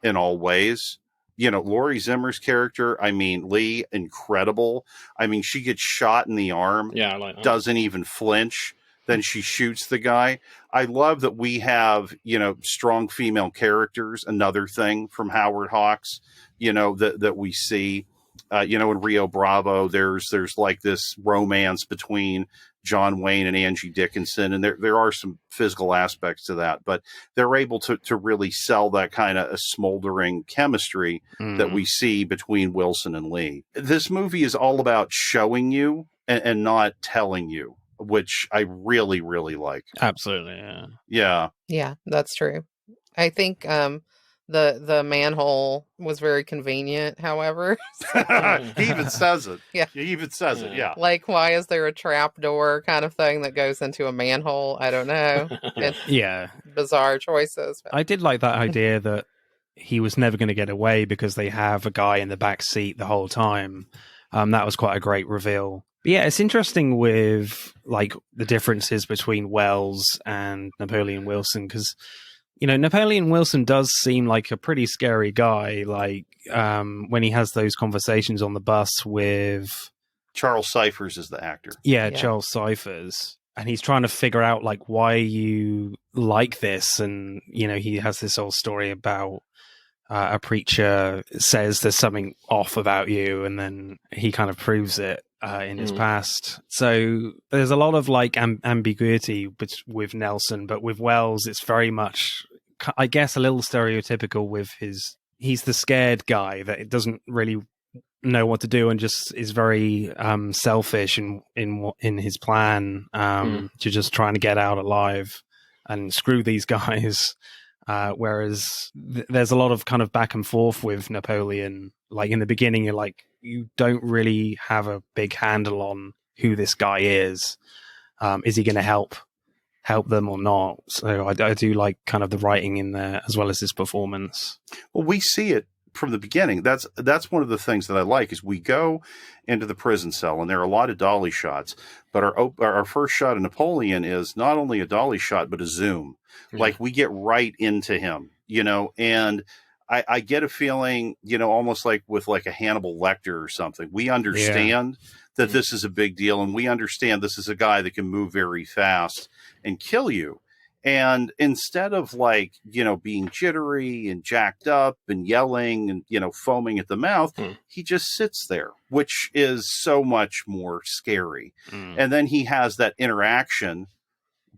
in all ways. Laurie Zimmer's character, I mean, Lee, incredible. I mean, she gets shot in the arm, I like that. Doesn't even flinch. Then she shoots the guy. I love that we have, strong female characters, another thing from Howard Hawks, that we see. In Rio Bravo, there's like this romance between John Wayne and Angie Dickinson, and there are some physical aspects to that, but they're able to really sell that kind of a smoldering chemistry that we see between Wilson and Lee. This movie is all about showing you and not telling you, which I really, really like. Absolutely, yeah. Yeah. Yeah, that's true. I think the manhole was very convenient, however. He even says it. Yeah. He even says it, yeah. Like, why is there a trap door kind of thing that goes into a manhole? I don't know. Yeah. Bizarre choices. I did like that idea that he was never going to get away because they have a guy in the back seat the whole time. That was quite a great reveal. But yeah, it's interesting with like the differences between Wells and Napoleon Wilson, because Napoleon Wilson does seem like a pretty scary guy. Like when he has those conversations on the bus with Charles Cyphers is the actor. Yeah, Charles Cyphers. And he's trying to figure out like why you like this. And, he has this whole story about a preacher says there's something off about you. And then he kind of proves it in his past. So there's a lot of like ambiguity with Nelson, but with Wells, it's very much, I guess, a little stereotypical with he's the scared guy that doesn't really know what to do and just is very selfish in his plan to just trying to get out alive and screw these guys. Whereas there's a lot of kind of back and forth with Napoleon. Like in the beginning, you're like, you don't really have a big handle on who this guy is. Is he going to help them or not? So I do like kind of the writing in there as well as his performance. Well, we see it from the beginning. That's one of the things that I like is we go into the prison cell and there are a lot of dolly shots, but our first shot of Napoleon is not only a dolly shot, but a zoom. Like we get right into him, and I get a feeling, almost like with like a Hannibal Lecter or something. We understand that this is a big deal, and we understand this is a guy that can move very fast and kill you. And instead of like, being jittery and jacked up and yelling and, foaming at the mouth, he just sits there, which is so much more scary. And then he has that interaction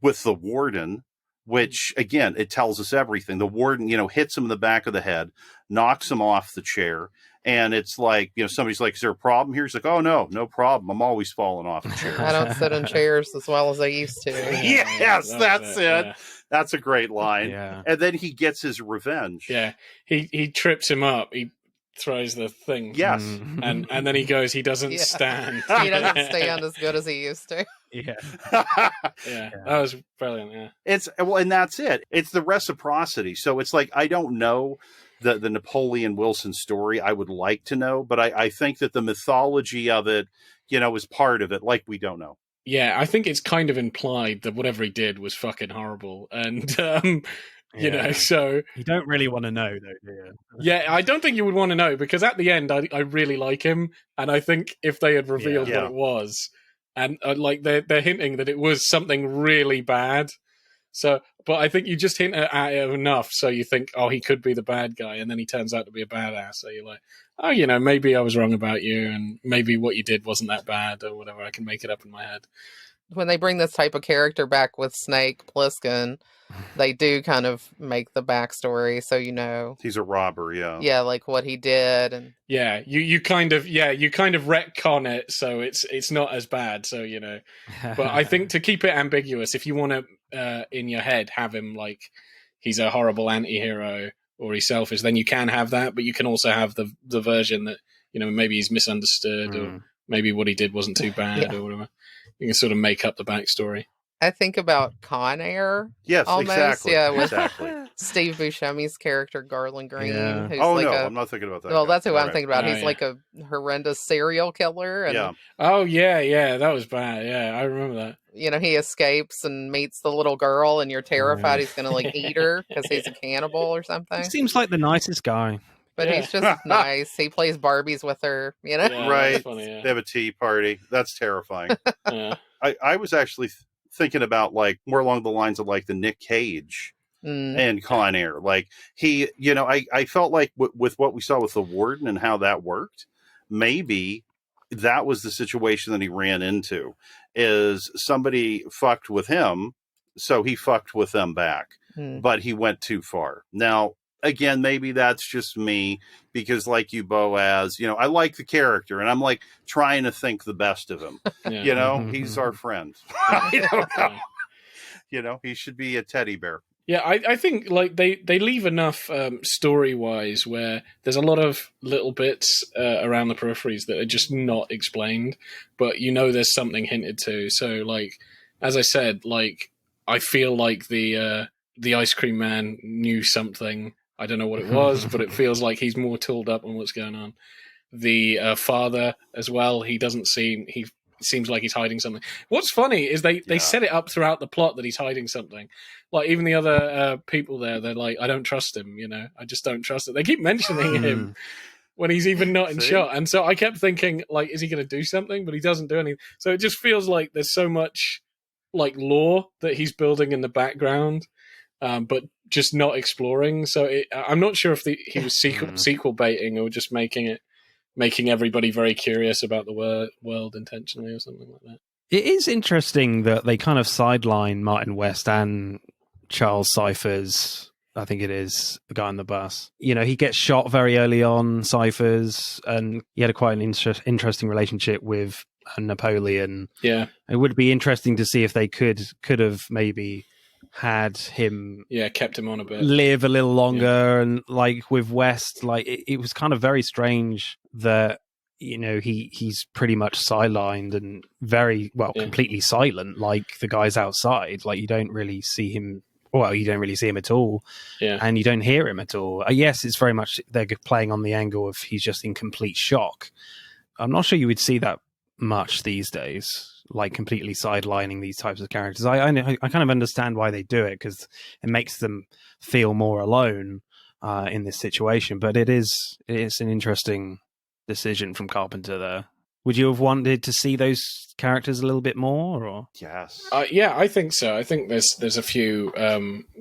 with the warden, which again, it tells us everything. The warden, hits him in the back of the head, knocks him off the chair. And it's like, somebody's like, is there a problem here? He's like, oh, no problem. I'm always falling off of chairs. I don't sit in chairs as well as I used to. Yes, that's it. Yeah. That's a great line. Yeah. And then he gets his revenge. Yeah. He trips him up. He throws the thing. Yes. And then he goes, he doesn't stand. He doesn't stand as good as he used to. Yeah. Yeah. That was brilliant. Yeah. And that's it. It's the reciprocity. So it's like, I don't know the Napoleon Wilson story. I would like to know, but I think that the mythology of it, is part of it. Like, we don't know. Yeah, I think it's kind of implied that whatever he did was fucking horrible. And, you know, so... You don't really want to know, though, do you? Yeah, I don't think you would want to know, because at the end, I really like him, and I think if they had revealed what it was, and like they're hinting that it was something really bad, so... But I think you just hint at it enough so you think, oh, he could be the bad guy, and then he turns out to be a badass. So you're like, oh, maybe I was wrong about you, and maybe what you did wasn't that bad, or whatever. I can make it up in my head. When they bring this type of character back with Snake Plissken, they do kind of make the backstory, so he's a robber, yeah, like what he did, and you kind of retcon it, so it's not as bad, so But I think to keep it ambiguous, if you want to in your head have him like he's a horrible anti-hero or he's selfish, then you can have that, but you can also have the version that maybe he's misunderstood or maybe what he did wasn't too bad or whatever. You can sort of make up the backstory. I think about Con Air. Yes, almost. exactly. Yeah, with exactly. Steve Buscemi's character, Garland Green. Yeah. Who's I'm not thinking about that. Well, guy. that's who All I'm thinking about. He's like a horrendous serial killer. And, Oh, yeah, that was bad. Yeah, I remember that. He escapes and meets the little girl, and you're terrified he's going to eat her because he's a cannibal or something. He seems like the nicest guy. But he's just nice. He plays Barbies with her, Yeah, right. Funny, They have a tea party. That's terrifying. I was actually thinking about more along the lines of the Nick Cage and Con Air. Like he, I felt like with what we saw with the Warden and how that worked, maybe that was the situation that he ran into, is somebody fucked with him, so he fucked with them back, but he went too far. Now, again, maybe that's just me, because like you, Boaz, I like the character, and I'm trying to think the best of him. He's our friend. I don't know. He should be a teddy bear. Yeah, I think they leave enough story-wise where there's a lot of little bits around the peripheries that are just not explained, but there's something hinted to. So as I said, I feel like the ice cream man knew something. I don't know what it was, but it feels like he's more tooled up on what's going on. The father as well, he seems like he's hiding something. What's funny is they set it up throughout the plot that he's hiding something. Even the other people there, they're like, I don't trust him, I just don't trust it. They keep mentioning him when he's even not in shot. And so I kept thinking, is he going to do something? But he doesn't do anything. So it just feels like there's so much lore that he's building in the background, but just not exploring. So I'm not sure if he was sequel baiting or just making everybody very curious about the world intentionally or something like that. It is interesting that they kind of sideline Martin West and Charles Cyphers. I think it is the guy on the bus. He gets shot very early on, Cyphers, and he had quite an interesting relationship with Napoleon. Yeah. It would be interesting to see if they could have maybe had him kept him on a bit, live a little longer. And with West, it was kind of very strange that he's pretty much sidelined and very completely silent, like the guys outside. You don't really see him. Well, you don't really see him at all, and you don't hear him at all. Yes, it's very much they're playing on the angle of he's just in complete shock. I'm not sure you would see that much these days, completely sidelining these types of characters. I kind of understand why they do it, because it makes them feel more alone in this situation. But it's an interesting decision from Carpenter there. Would you have wanted to see those characters a little bit more? Or yes, I think so. I think there's a few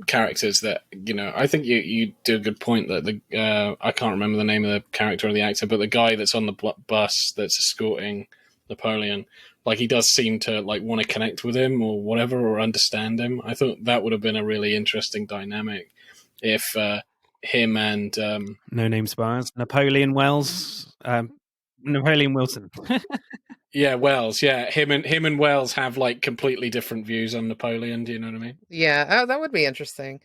characters that I think you do a good point that the I can't remember the name of the character or the actor, but the guy that's on the bus that's escorting Napoleon, he does seem to want to connect with him or whatever, or understand him. I thought that would have been a really interesting dynamic if him and No Name Spies, Napoleon Wilson. Yeah, Wells. Yeah, him and Wells have like completely different views on Napoleon. Do you know what I mean? Yeah. Oh, that would be interesting.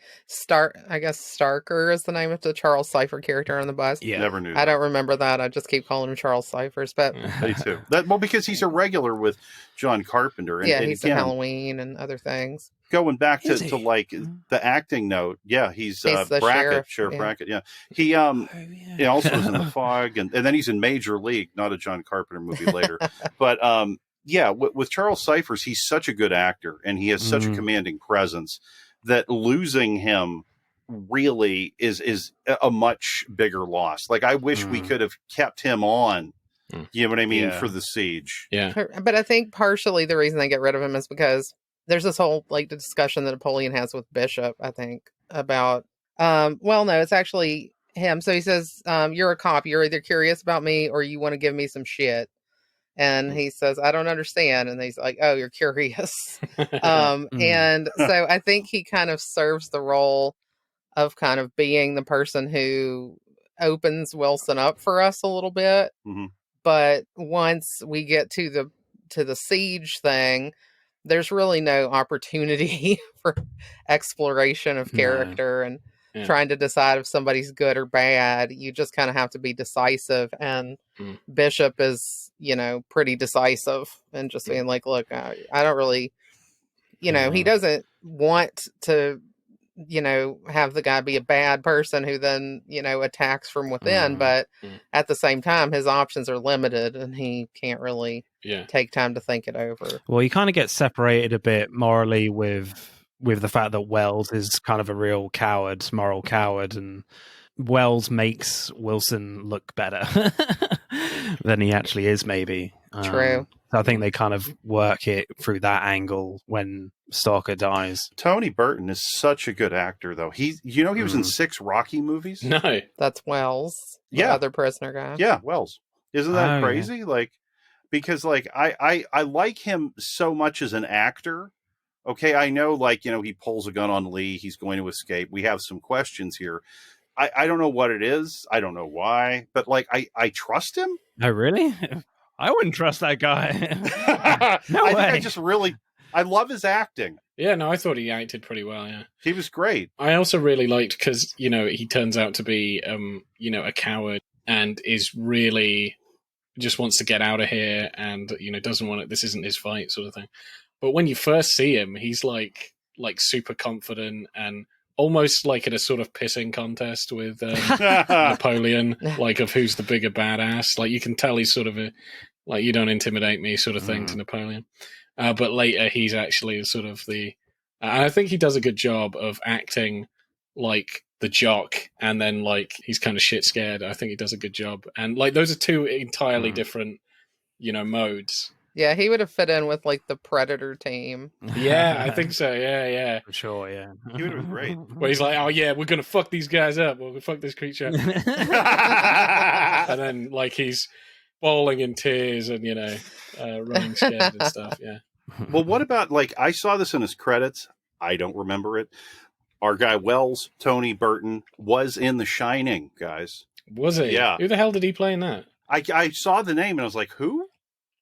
I guess Starker is the name of the Charles Cypher character on the bus. Yeah, never knew. I don't remember that. I just keep calling him Charles Cyphers, but me too. Because he's a regular with John Carpenter. And he's in Halloween and other things. Going back to like the acting note, he's Brackett, Sheriff Brackett. Yeah, he also was in The Fog, and then he's in Major League, not a John Carpenter movie later, but with Charles Cyphers, he's such a good actor, and he has such a commanding presence that losing him really is a much bigger loss. Like I wish we could have kept him on. You know what I mean, for the Siege. Yeah, but I think partially the reason they get rid of him is because there's this whole like the discussion that Napoleon has with Bishop, I think, about no, it's actually him. So he says, you're a cop, you're either curious about me or you want to give me some shit. And he says, I don't understand. And he's like, oh, you're curious. And so I think he kind of serves the role of kind of being the person who opens Wilson up for us a little bit. But once we get to the Siege thing, there's really no opportunity for exploration of character and trying to decide if somebody's good or bad. You just kind of have to be decisive. And Bishop is, pretty decisive and just being like, look, I don't really, he doesn't want to, have the guy be a bad person who then, attacks from within. But at the same time, his options are limited and he can't really take time to think it over. Well, you kind of get separated a bit morally with the fact that Wells is kind of a real coward, moral coward, and Wells makes Wilson look better than he actually is, maybe. True. So I think they kind of work it through that angle when Stalker dies. Tony Burton is such a good actor, though. He was in 6 Rocky movies. No, that's Wells. The other prisoner guy. Yeah, Wells. Isn't that crazy? Yeah. Like, because like I like him so much as an actor. Okay, I know, like, he pulls a gun on Lee. He's going to escape. We have some questions here. I don't know what it is. I don't know why, but like I trust him. Oh, really? I wouldn't trust that guy. No way. I love his acting. Yeah, no, I thought he acted pretty well, yeah. He was great. I also really liked, because, he turns out to be, a coward and is really just wants to get out of here and, doesn't want it. This isn't his fight sort of thing. But when you first see him, he's like super confident and almost like in a sort of pissing contest with Napoleon, like of who's the bigger badass. Like you can tell he's sort of like, you don't intimidate me sort of thing to Napoleon. But later he's actually sort of and I think he does a good job of acting like the jock and then like he's kind of shit scared. I think he does a good job. And like those are 2 entirely different, modes. Yeah, he would have fit in with like the Predator team. Yeah, I think so. Yeah. For sure, yeah. He would have been great. Where he's like, oh yeah, we're going to fuck these guys up. We're going to fuck this creature up. And then like he's bawling in tears and, running scared and stuff. Yeah. Well, what about like, I saw this in his credits. I don't remember it. Our guy Wells, Tony Burton, was in The Shining, guys. Was he? Yeah. Who the hell did he play in that? I saw the name and I was like, who?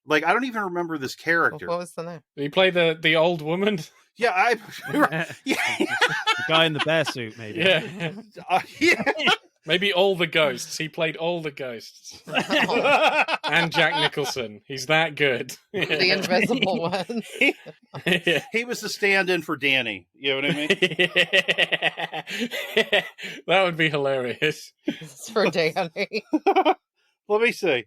Like, I don't even remember this character. What was the name? Did he play the old woman? Yeah, The guy in the bear suit, maybe. Yeah. Maybe all the ghosts. He played all the ghosts. And Jack Nicholson. He's that good. The invisible one. He was the stand-in for Danny. You know what I mean? That would be hilarious. It's for Danny. Let me see.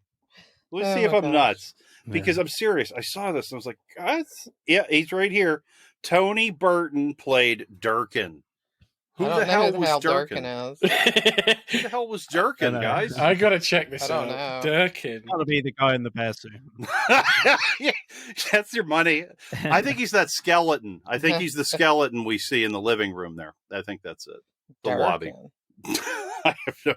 Let's see if I'm nuts. Because I'm serious. I saw this and I was like, God. Yeah, he's right here. Tony Burton played Durkin. Who the hell was Durkin? Is. Who the hell was Durkin, guys? I gotta check this out. Know. Durkin. Gotta be the guy in the bear suit. Yeah, that's your money. I think he's that skeleton. I think he's the skeleton we see in the living room there. I think that's it. The lobby.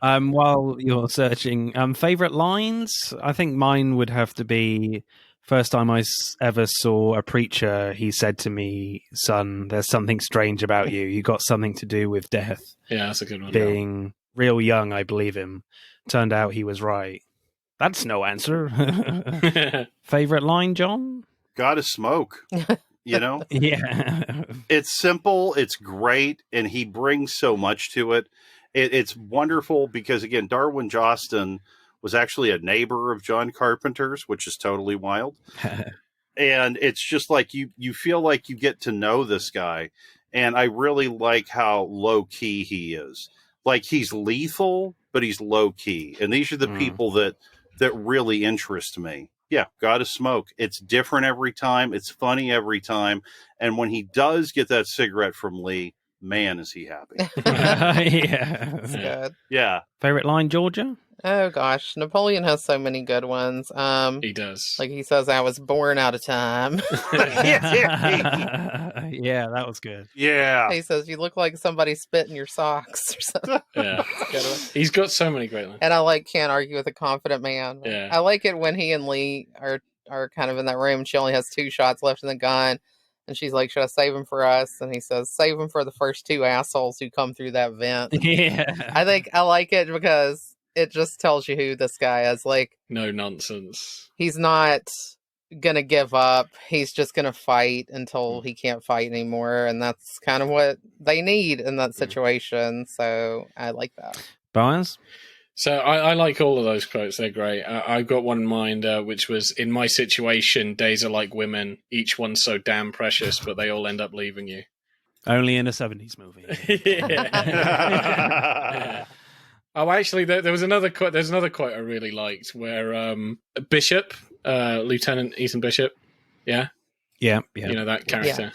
While you're searching, favorite lines, I think mine would have to be first time I ever saw a preacher. He said to me, "Son, there's something strange about you. You got something to do with death." Yeah, that's a good one. Being real young, I believe him. Turned out he was right. That's no answer. Favorite line, John? Gotta smoke. You know? Yeah. It's simple, it's great, and he brings so much to it. It's wonderful because, again, Darwin Jostin was actually a neighbor of John Carpenter's, which is totally wild. And it's just like you feel like you get to know this guy. And I really like how low-key he is. Like, he's lethal, but he's low-key. And these are the people that really interest me. Yeah, gotta smoke. It's different every time. It's funny every time. And when he does get that cigarette from Lee, man, is he happy. Yeah. That's good. Yeah. Favorite line, Georgia? Oh, gosh. Napoleon has so many good ones. He does. Like he says, I was born out of time. Yeah, that was good. Yeah. He says, you look like somebody spit in your socks or something. Yeah. He's got so many great lines. And I can't argue with a confident man. Yeah. I like it when he and Lee are kind of in that room. She only has 2 shots left in the gun. And she's like, should I save him for us? And he says, save him for the first 2 assholes who come through that vent. Yeah. I think I like it because it just tells you who this guy is. Like, no nonsense. He's not going to give up. He's just going to fight until he can't fight anymore. And that's kind of what they need in that situation. So I like that. Boaz? So I like all of those quotes. They're great. I've got one in mind, which was, in my situation, days are like women. Each one's so damn precious, but they all end up leaving you. Only in a 70s movie. Yeah. Oh, actually, there was another quote. There's another quote I really liked where Bishop, Lieutenant Ethan Bishop, yeah, you know that character,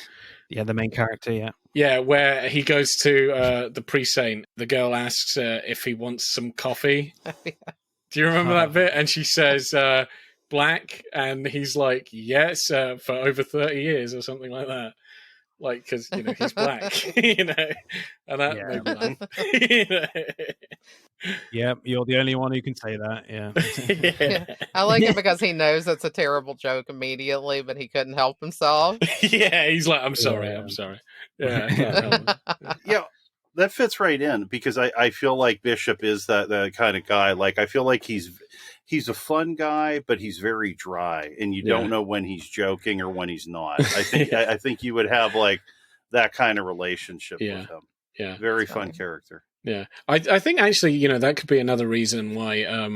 yeah, the main character, yeah, where he goes to the precinct. The girl asks if he wants some coffee. Do you remember that bit? And she says black, and he's like, yes, for over 30 years or something like that. Like, because, he's black, and that made me laugh. Yeah, you're the only one who can say that, yeah. I like it because he knows it's a terrible joke immediately, but he couldn't help himself. Yeah, he's like, I'm sorry. Yeah. Yeah, that fits right in because I feel like Bishop is that kind of guy. Like, I feel like he's a fun guy, but he's very dry, and you don't know when he's joking or when he's not. I think I think you would have like that kind of relationship with him. Yeah, very fun character. Yeah, I think actually, that could be another reason why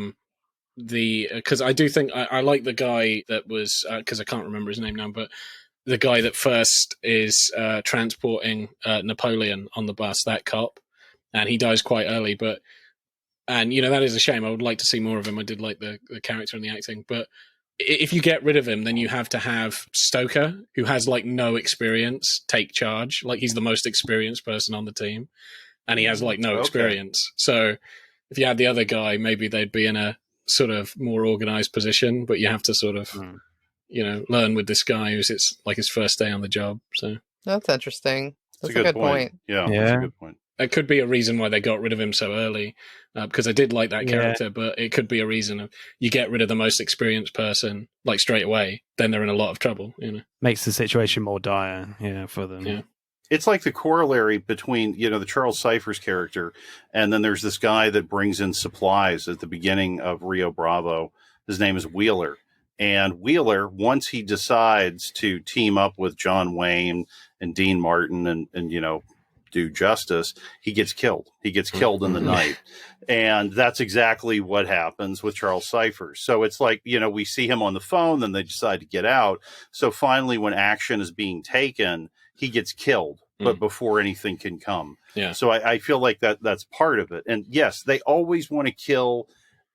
because I do think I like the guy that was because I can't remember his name now, but the guy that first is transporting Napoleon on the bus, that cop, and he dies quite early, but. And, that is a shame. I would like to see more of him. I did like the character and the acting. But if you get rid of him, then you have to have Stoker, who has, like, no experience, take charge. Like, he's the most experienced person on the team. And he has, like, no experience. So if you had the other guy, maybe they'd be in a sort of more organized position. But you have to sort of, learn with this guy who's it's like his first day on the job. So that's interesting. That's a good point. Yeah, that's a good point. It could be a reason why they got rid of him so early, because I did like that character, but it could be a reason of you get rid of the most experienced person like straight away, then they're in a lot of trouble. Makes the situation more dire, for them. Yeah. It's like the corollary between, the Charles Cyphers character, and then there's this guy that brings in supplies at the beginning of Rio Bravo. His name is Wheeler. And Wheeler, once he decides to team up with John Wayne and Dean Martin and do justice, he gets killed. He gets killed in the night. And that's exactly what happens with Charles Cyphers. So it's like, we see him on the phone, then they decide to get out. So finally, when action is being taken, he gets killed, but before anything can come. Yeah. So I feel like that's part of it. And yes, they always want to kill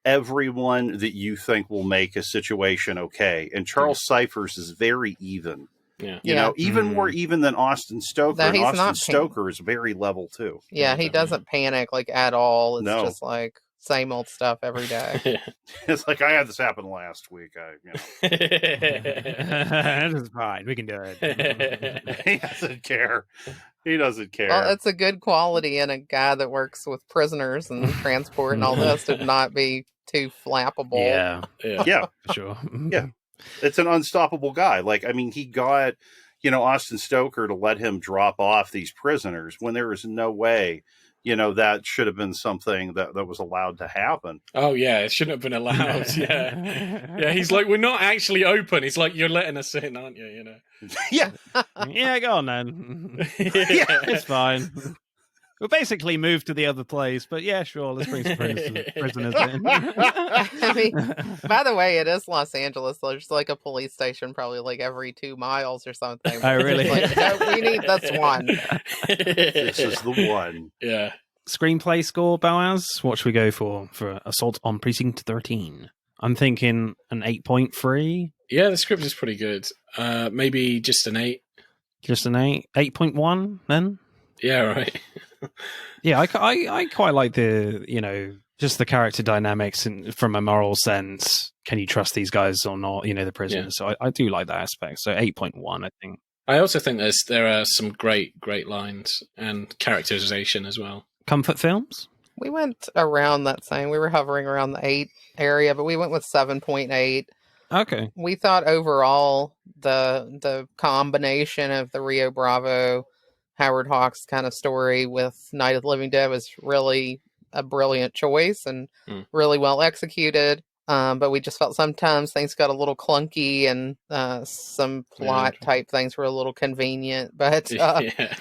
everyone that you think will make a situation okay. And Charles Cyphers is very even. Yeah. Even more even than Austin Stoker. And Austin Stoker is very level too. Yeah, he doesn't panic like at all. It's just like same old stuff every day. It's like, I had this happen last week. This is fine. We can do it. He doesn't care. Well, it's a good quality in a guy that works with prisoners and transport and all this to not be too flappable. Yeah, for sure. Yeah. It's an unstoppable guy. Like, I mean, he got, Austin Stoker to let him drop off these prisoners when there was no way, that should have been something that was allowed to happen. Oh, yeah, it shouldn't have been allowed. Yeah. He's like, we're not actually open. He's like, you're letting us in, aren't you? Yeah. Yeah, go on then. Yeah. It's fine. We'll basically move to the other place, but yeah, sure, let's bring some prisoners in. I mean, by the way, it is Los Angeles. There's like a police station probably like every 2 miles or something. Oh, really? Like, no, we need this one. This is the one. Yeah. Screenplay score, Boaz? What should we go for Assault on Precinct 13? I'm thinking an 8.3. Yeah, the script is pretty good. Maybe just an 8. Just an 8? 8.1 then? Yeah, right. Yeah, I quite like the, just the character dynamics and from a moral sense. Can you trust these guys or not? The prisoners. Yeah. So I do like that aspect. So 8.1, I think. I also think there are some great lines and characterization as well. Comfort films? We went around that same. We were hovering around the 8 area, but we went with 7.8. Okay. We thought overall the combination of the Rio Bravo, Howard Hawks kind of story with Night of the Living Dead was really a brilliant choice and really well executed. But we just felt sometimes things got a little clunky and some plot type things were a little convenient. But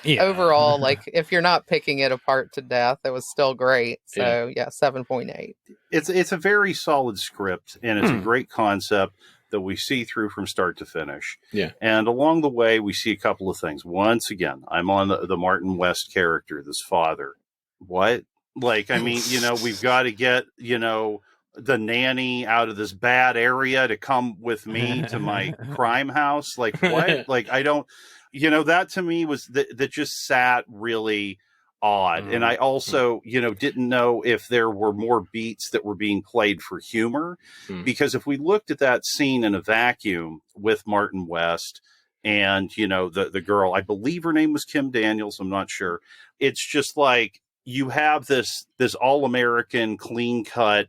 overall, like if you're not picking it apart to death, it was still great. So 7.8. It's a very solid script and it's a great concept that we see through from start to finish. Yeah. And along the way, we see a couple of things. Once again, I'm on the Martin West character, this father. What? Like, I mean, we've got to get, the nanny out of this bad area to come with me to my crime house. Like, what? Like, I don't, that to me was that just sat really odd. And I also, didn't know if there were more beats that were being played for humor, because if we looked at that scene in a vacuum with Martin West and, the girl, I believe her name was Kim Daniels. I'm not sure. It's just like you have this all-American clean cut,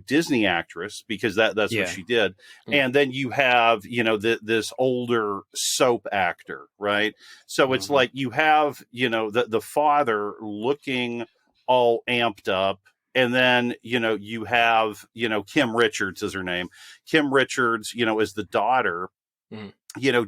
Disney actress, because that's what she did. And then you have, this older soap actor, right? So it's like you have, the father looking all amped up. And then, you have, Kim Richards is her name. Kim Richards, is the daughter,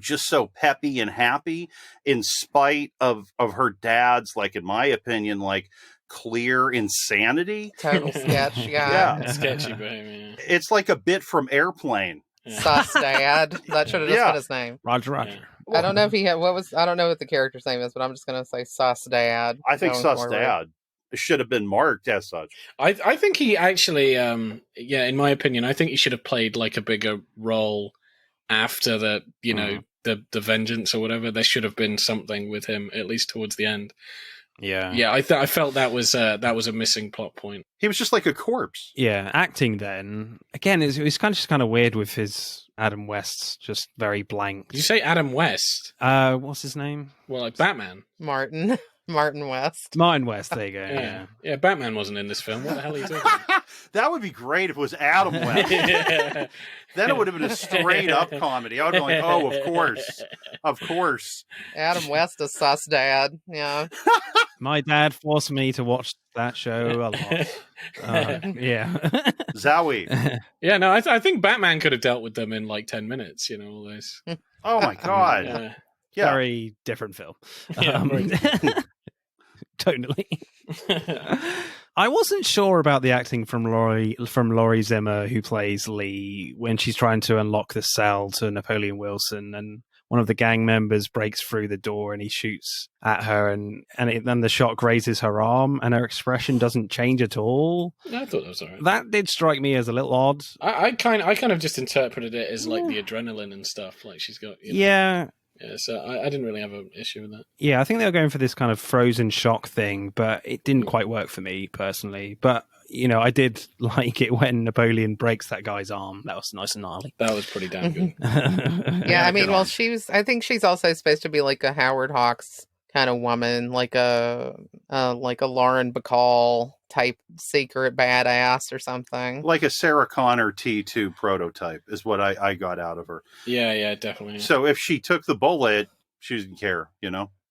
just so peppy and happy in spite of her dad's, like, in my opinion, like, clear insanity. Total sketch, yeah. Sketchy behavior. It's like a bit from Airplane. Sus Dad. That should have just been his name. Roger. I don't know if he had I don't know what the character's name is, but I'm just gonna say Sus Dad. I think Sus Dad should have been marked as such. I think he actually in my opinion, I think he should have played like a bigger role after the the vengeance or whatever. There should have been something with him at least towards the end. Yeah. I felt that was a missing plot point. He was just like a corpse. Yeah, acting then again, it was kind of weird with his Adam West's just very blank. Did you say Adam West? What's his name? Well, like Batman. Martin West. Martin West. There you go. Yeah. Batman wasn't in this film. What the hell are you talking about? That would be great if it was Adam West. Then it would have been a straight up comedy. I would have been like, oh, of course. Adam West is Sus Dad. Yeah. My dad forced me to watch that show a lot. Zowie. Yeah, no, I think Batman could have dealt with them in like 10 minutes, all this. Oh my God. Yeah. Very different film. Totally. I wasn't sure about the acting from Laurie Zimmer, who plays Lee, when she's trying to unlock the cell to Napoleon Wilson, and one of the gang members breaks through the door and he shoots at her, and then the shot grazes her arm, and her expression doesn't change at all. I thought that was all right. That did strike me as a little odd. I kind of just interpreted it as like the adrenaline and stuff, like she's got. Yeah. Yeah, so I didn't really have an issue with that. Yeah, I think they were going for this kind of frozen shock thing, but it didn't quite work for me personally. But, I did like it when Napoleon breaks that guy's arm. That was nice and gnarly. That was pretty damn good. Yeah, I mean, well, I think she's also supposed to be like a Howard Hawks kind of woman, like a Lauren Bacall type secret badass or something. Like a Sarah Connor T2 prototype is what I got out of her. Yeah, definitely. So if she took the bullet, she didn't care,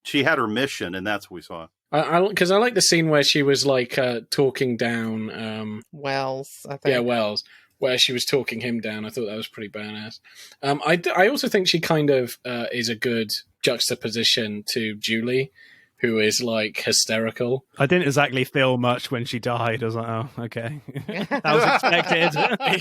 She had her mission, and that's what we saw. Because I like the scene where she was like talking down Wells, I think. Yeah, Wells, where she was talking him down. I thought that was pretty badass. I also think she kind of is a good juxtaposition to Julie, who is like hysterical. I didn't exactly feel much when she died. I was like, oh, okay. That was expected.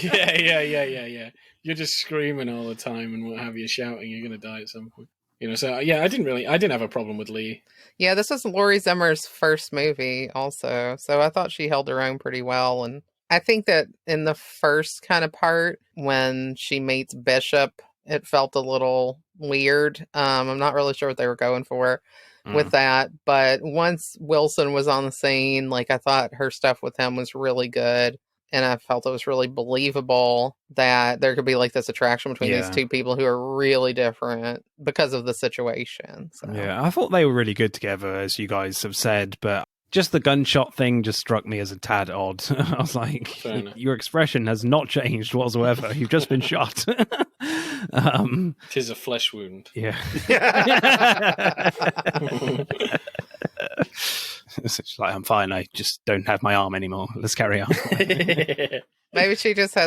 Yeah. You're just screaming all the time and what have you, shouting. You're going to die at some point. So yeah, I didn't have a problem with Lee. Yeah, this was Laurie Zimmer's first movie also. So I thought she held her own pretty well. And I think that in the first kind of part, when she meets Bishop, it felt a little weird. I'm not really sure what they were going for with that. But once Wilson was on the scene, like I thought her stuff with him was really good. And I felt it was really believable that there could be like this attraction between these two people who are really different because of the situation. So. Yeah, I thought they were really good together, as you guys have said, but just the gunshot thing just struck me as a tad odd. I was like, your expression has not changed whatsoever. You've just been shot. Tis a flesh wound. Yeah. It's like, I'm fine. I just don't have my arm anymore. Let's carry on. Maybe she just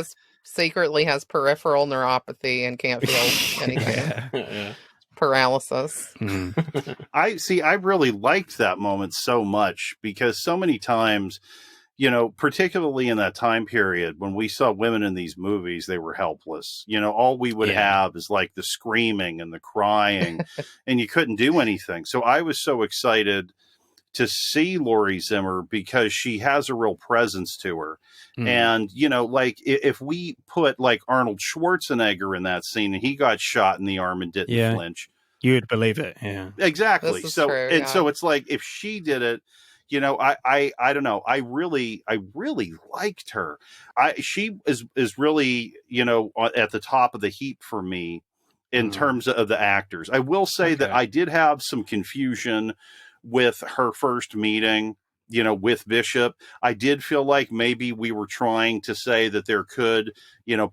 secretly has peripheral neuropathy and can't feel anything. Yeah. Paralysis. I really liked that moment so much because so many times, particularly in that time period when we saw women in these movies, they were helpless. All we would have is like the screaming and the crying and you couldn't do anything. So I was so excited to see Laurie Zimmer because she has a real presence to her. And, like if we put like Arnold Schwarzenegger in that scene and he got shot in the arm and didn't flinch. You would believe it. Yeah, exactly. So, true, so it's like, if she did it, I don't know. I really liked her. She is really, at the top of the heap for me in terms of the actors. I will say that I did have some confusion with her first meeting, with Bishop. I did feel like maybe we were trying to say that there could,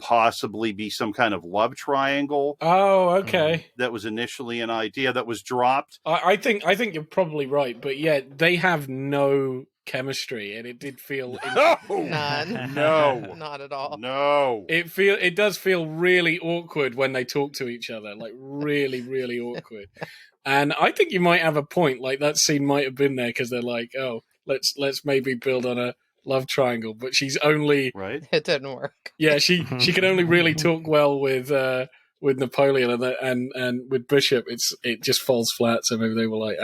possibly be some kind of love triangle. Oh, okay. That was initially an idea that was dropped. I think you're probably right, but yeah, they have no chemistry, and it did feel none. No, not at all. No, it does feel really awkward when they talk to each other, like really, really awkward. And I think you might have a point. Like that scene might have been there because they're like, "Oh, let's maybe build on a love triangle." But she's only right. It didn't work. Yeah, she can only really talk well with Napoleon and with Bishop. It just falls flat. So maybe they were like,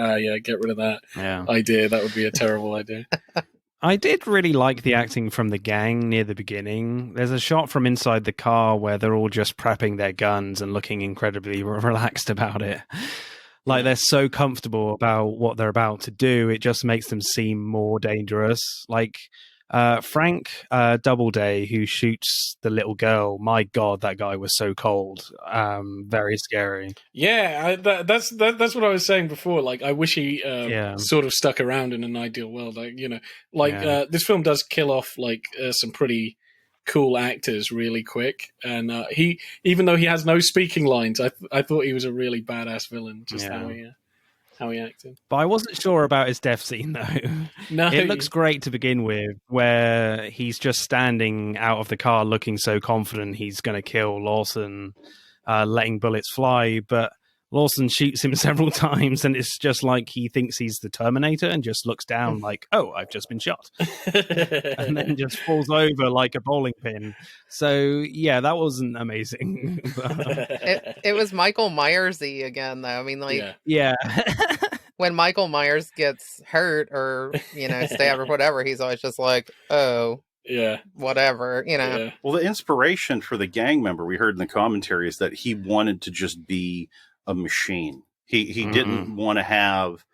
get rid of that idea. That would be a terrible idea. I did really like the acting from the gang near the beginning. There's a shot from inside the car where they're all just prepping their guns and looking incredibly relaxed about it. Like they're so comfortable about what they're about to do, it just makes them seem more dangerous. Like Frank Doubleday, who shoots the little girl. My God, that guy was so cold. Very scary. Yeah, that's what I was saying before. Like, I wish he sort of stuck around in an ideal world. Like, this film does kill off like some pretty cool actors really quick, and he, even though he has no speaking lines, I thought he was a really badass villain. Just how he acted. But I wasn't sure about his death scene though. No, it looks great to begin with, where he's just standing out of the car looking so confident he's going to kill Lawson, letting bullets fly, but Lawson shoots him several times, and it's just like he thinks he's the Terminator and just looks down like, oh, I've just been shot. And then just falls over like a bowling pin. So, yeah, that wasn't amazing. It was Michael Myers-y again, though. I mean, like... Yeah. When Michael Myers gets hurt or, stabbed or whatever, he's always just like, oh... Yeah. Whatever, Yeah. Well, the inspiration for the gang member we heard in the commentary is that he wanted to just be a machine. He didn't want to have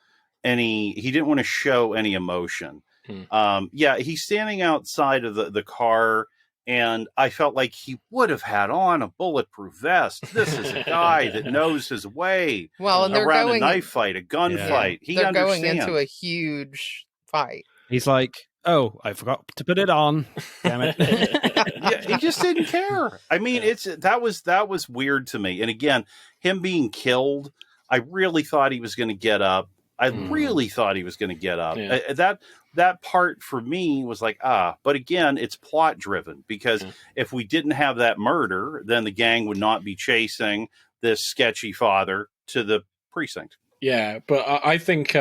he didn't want to show any emotion. He's standing outside of the car, and I felt like he would have had on a bulletproof vest. This is a guy that knows his way. Well, and they're around going a knife fight, a gunfight. They're going into a huge fight. He's like, oh, I forgot to put it on. Damn it. He just didn't care. I mean, that was weird to me. And again, him being killed, I really thought he was going to get up. I really thought he was going to get up. Yeah. That part for me was like, but again, it's plot driven, because if we didn't have that murder, then the gang would not be chasing this sketchy father to the precinct. Yeah, but I think,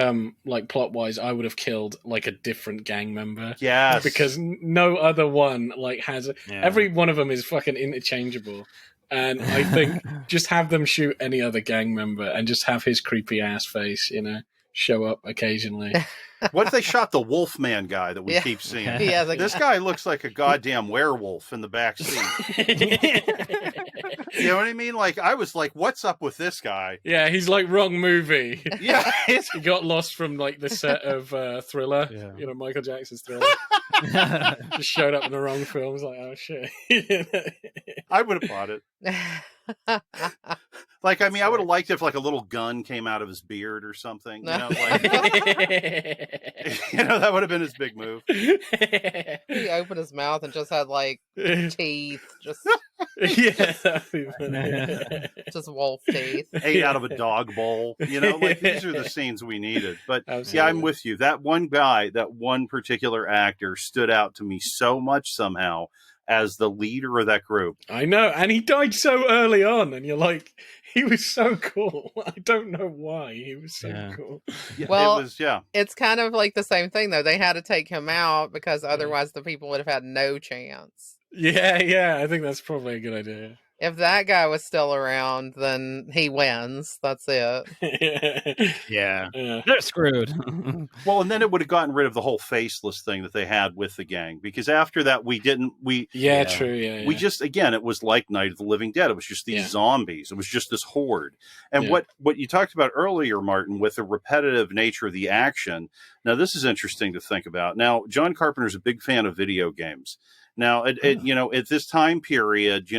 like, plot-wise, I would have killed, like, a different gang member. Yes. Because no other one, like, has... Every one of them is fucking interchangeable. And I think just have them shoot any other gang member and just have his creepy-ass face, show up occasionally. What if they shot the Wolfman guy that we keep seeing? Yeah, this guy looks like a goddamn werewolf in the back seat. You know what I mean? Like, I was like, what's up with this guy? Yeah, he's like, wrong movie. Yeah. He got lost from, like, the set of Thriller, Michael Jackson's Thriller. Just showed up in the wrong film. I was like, oh, shit. I would have bought it. Like, I mean, I would have liked if, like, a little gun came out of his beard or something. Like, that would have been his big move. He opened his mouth and just had, like, teeth. Just that'd be funny. Just wolf teeth. Ate out of a dog bowl. Like, these are the scenes we needed. But Absolutely. Yeah, I'm with you. That one guy, that one particular actor stood out to me so much somehow as the leader of that group. I know, and he died so early on, and you're like, he was so cool. I don't know why. He was so cool. Yeah, well, it's kind of like the same thing, though. They had to take him out because otherwise the people would have had no chance. Yeah, I think that's probably a good idea. If that guy was still around, then he wins. That's it. Yeah. They're screwed. Well, and then it would have gotten rid of the whole faceless thing that they had with the gang, because after that we true. We just, again, it was like Night of the Living Dead. It was just these zombies. It was just this horde. And what you talked about earlier, Martin, with the repetitive nature of the action. Now, this is interesting to think about. Now, John Carpenter's a big fan of video games. Now, at this time period,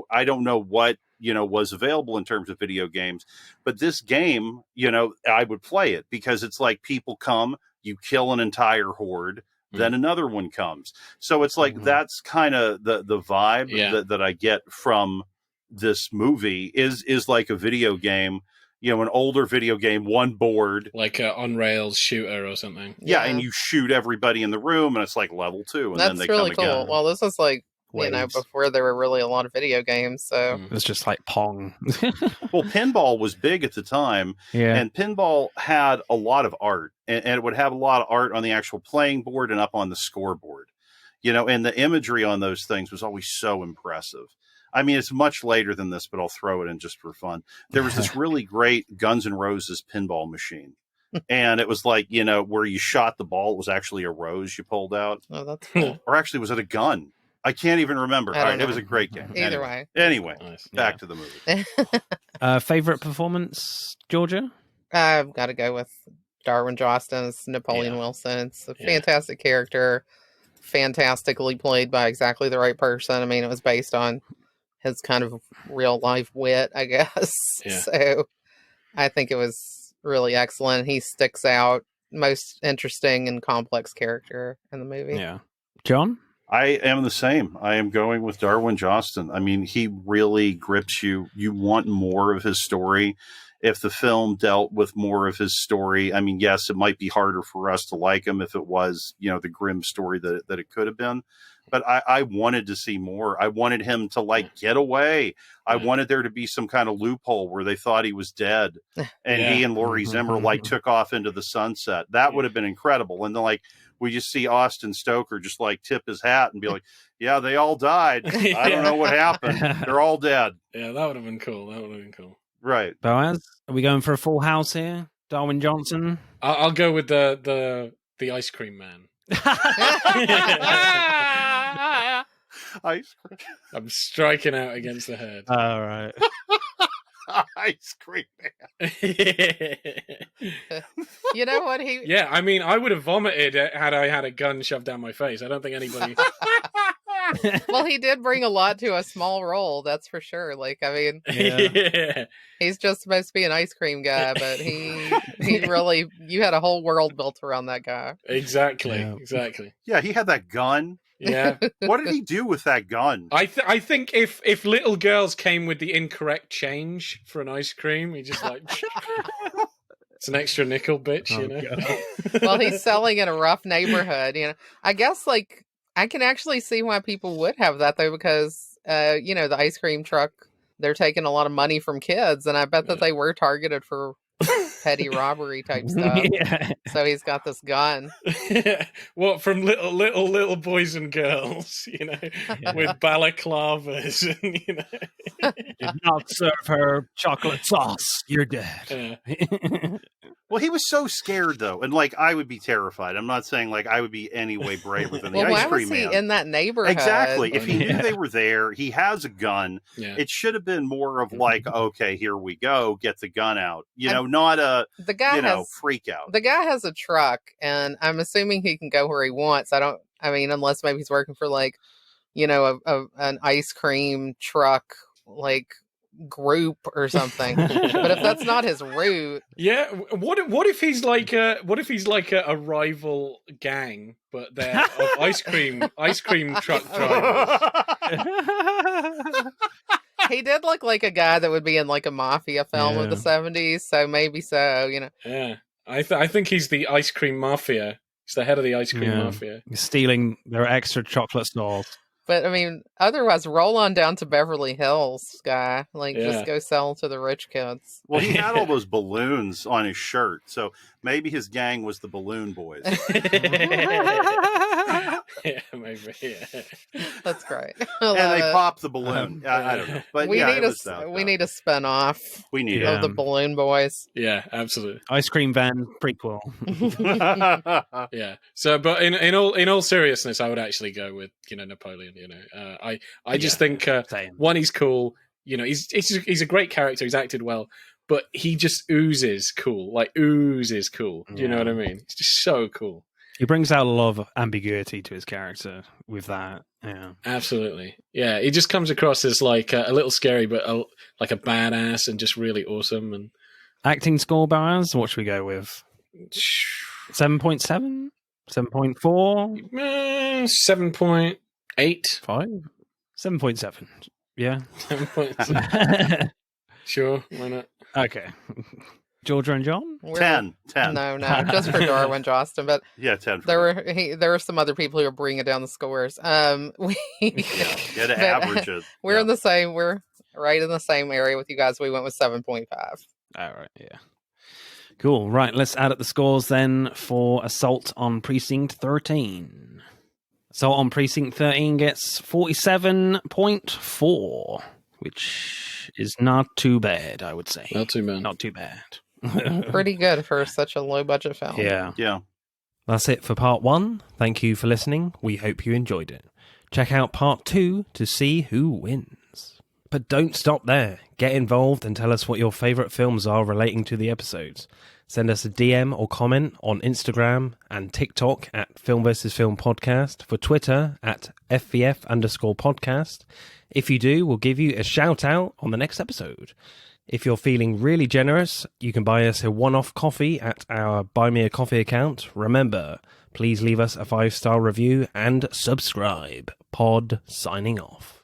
I don't know what, was available in terms of video games, but this game, I would play it because it's like people come, you kill an entire horde, then another one comes. So it's like, that's kind of the vibe that I get from this movie is like a video game. An older video game, one board. Like a on-rails shooter or something. Yeah, and you shoot everybody in the room, and it's like level 2. And that's then they really come cool. again. Well, this is like, before there were really a lot of video games, so... It was just like Pong. Well, pinball was big at the time, and pinball had a lot of art, and it would have a lot of art on the actual playing board and up on the scoreboard. And the imagery on those things was always so impressive. I mean, it's much later than this, but I'll throw it in just for fun. There was this really great Guns N' Roses pinball machine. And it was like, where you shot the ball, it was actually a rose you pulled out. Oh, that's cool. Or actually, was it a gun? I can't even remember. It was a great game. Either way. Anyway, nice. Back to the movie. Favorite performance, Georgia? I've got to go with Darwin Jostin's Napoleon Wilson. It's a fantastic character. Fantastically played by exactly the right person. I mean, it was based on his kind of real life wit, I guess. Yeah. So I think it was really excellent. He sticks out, most interesting and complex character in the movie. Yeah. John? I am the same. I am going with Darwin Jostin. I mean, he really grips you. You want more of his story. If the film dealt with more of his story, I mean, yes, it might be harder for us to like him if it was, the grim story that it could have been. But I wanted to see more. I wanted him to get away. I wanted there to be some kind of loophole where they thought he was dead, and he and Laurie Zimmer took off into the sunset. That would have been incredible. And then we just see Austin Stoker just tip his hat and be like, "Yeah, they all died. I don't know what happened. They're all dead." Yeah, that would have been cool. Right. Boaz, are we going for a full house here? Darwin Johnson? I'll go with the ice cream man. Ice cream. I'm striking out against the head. All right. Ice cream man. You know what Yeah, I mean, I would have vomited had I had a gun shoved down my face. I don't think anybody... Well, he did bring a lot to a small role, that's for sure. He's just supposed to be an ice cream guy, but he really, you had a whole world built around that guy. Exactly. Yeah, he had that gun. Yeah. What did he do with that gun? I think if little girls came with the incorrect change for an ice cream, he just like it's an extra nickel, bitch. You know. Well, he's selling in a rough neighborhood. You know, I guess like I can actually see why people would have that though, because you know, the ice cream truck, they're taking a lot of money from kids, and I bet that they were targeted for petty robbery type stuff. Yeah. So he's got this gun. What, from little boys and girls, you know, with balaclavas, and you know. Did not serve her chocolate sauce. You're dead. Well, he was so scared though, and like I would be terrified. I'm not saying like I would be any way braver than the ice cream man. Why was he in that neighborhood? Exactly. If he knew they were there, he has a gun. Yeah. It should have been more of like, okay, here we go, get the gun out. You know, not a freak out. The guy has a truck, and I'm assuming he can go where he wants. I mean, unless maybe he's working for like, you know, an ice cream truck like group or something. But if that's not his route, what if he's like a rival gang, but they're of ice cream truck drivers? He did look like a guy that would be in like a mafia film of the 70s, so maybe so, you know. Yeah, I think he's the ice cream mafia. He's the head of the ice cream mafia. He's stealing their extra chocolate sauce. But, I mean, otherwise, roll on down to Beverly Hills, guy. Like, just go sell to the rich kids. Well, he had all those balloons on his shirt, so maybe his gang was the Balloon Boys. Yeah, maybe, yeah. That's great. And they pop the balloon. I don't know. But we need a spin-off of the Balloon Boys. Yeah, absolutely. Ice Cream Van prequel. Yeah. So, but in all seriousness, I would actually go with, you know, Napoleon. You know, I just think one, he's cool. You know, he's a great character. He's acted well, but he just oozes cool. Do you know what I mean? He's just so cool. He brings out a lot of ambiguity to his character with that. Yeah, absolutely. Yeah, he just comes across as like a little scary, but like a badass and just really awesome. And acting score, Boaz, what should we go with? 7.7? 7.4? 7.8? 5? 7.7. Yeah. 7.7. Sure, why not? Okay. Georgia and John? 10. No, just for Darwin Jostin, but 10. There were some other people who were bringing down the scores. Get to average it. We're right in the same area with you guys. We went with 7.5. All right, yeah. Cool. Right, let's add up the scores then for Assault on Precinct 13. Assault on Precinct 13 gets 47.4, which is not too bad, I would say. Not too bad. Not too bad. Pretty good for such a low budget film. Yeah. That's it for part 1. Thank you for listening. We hope you enjoyed it. Check out part 2 to see who wins. But don't stop there. Get involved and tell us what your favourite films are relating to the episodes. Send us a DM or comment on Instagram and TikTok at Film vs. Film Podcast, for Twitter at FVF_podcast. If you do, we'll give you a shout out on the next episode. If you're feeling really generous, you can buy us a one-off coffee at our Buy Me a Coffee account. Remember, please leave us a 5-star review and subscribe. Pod signing off.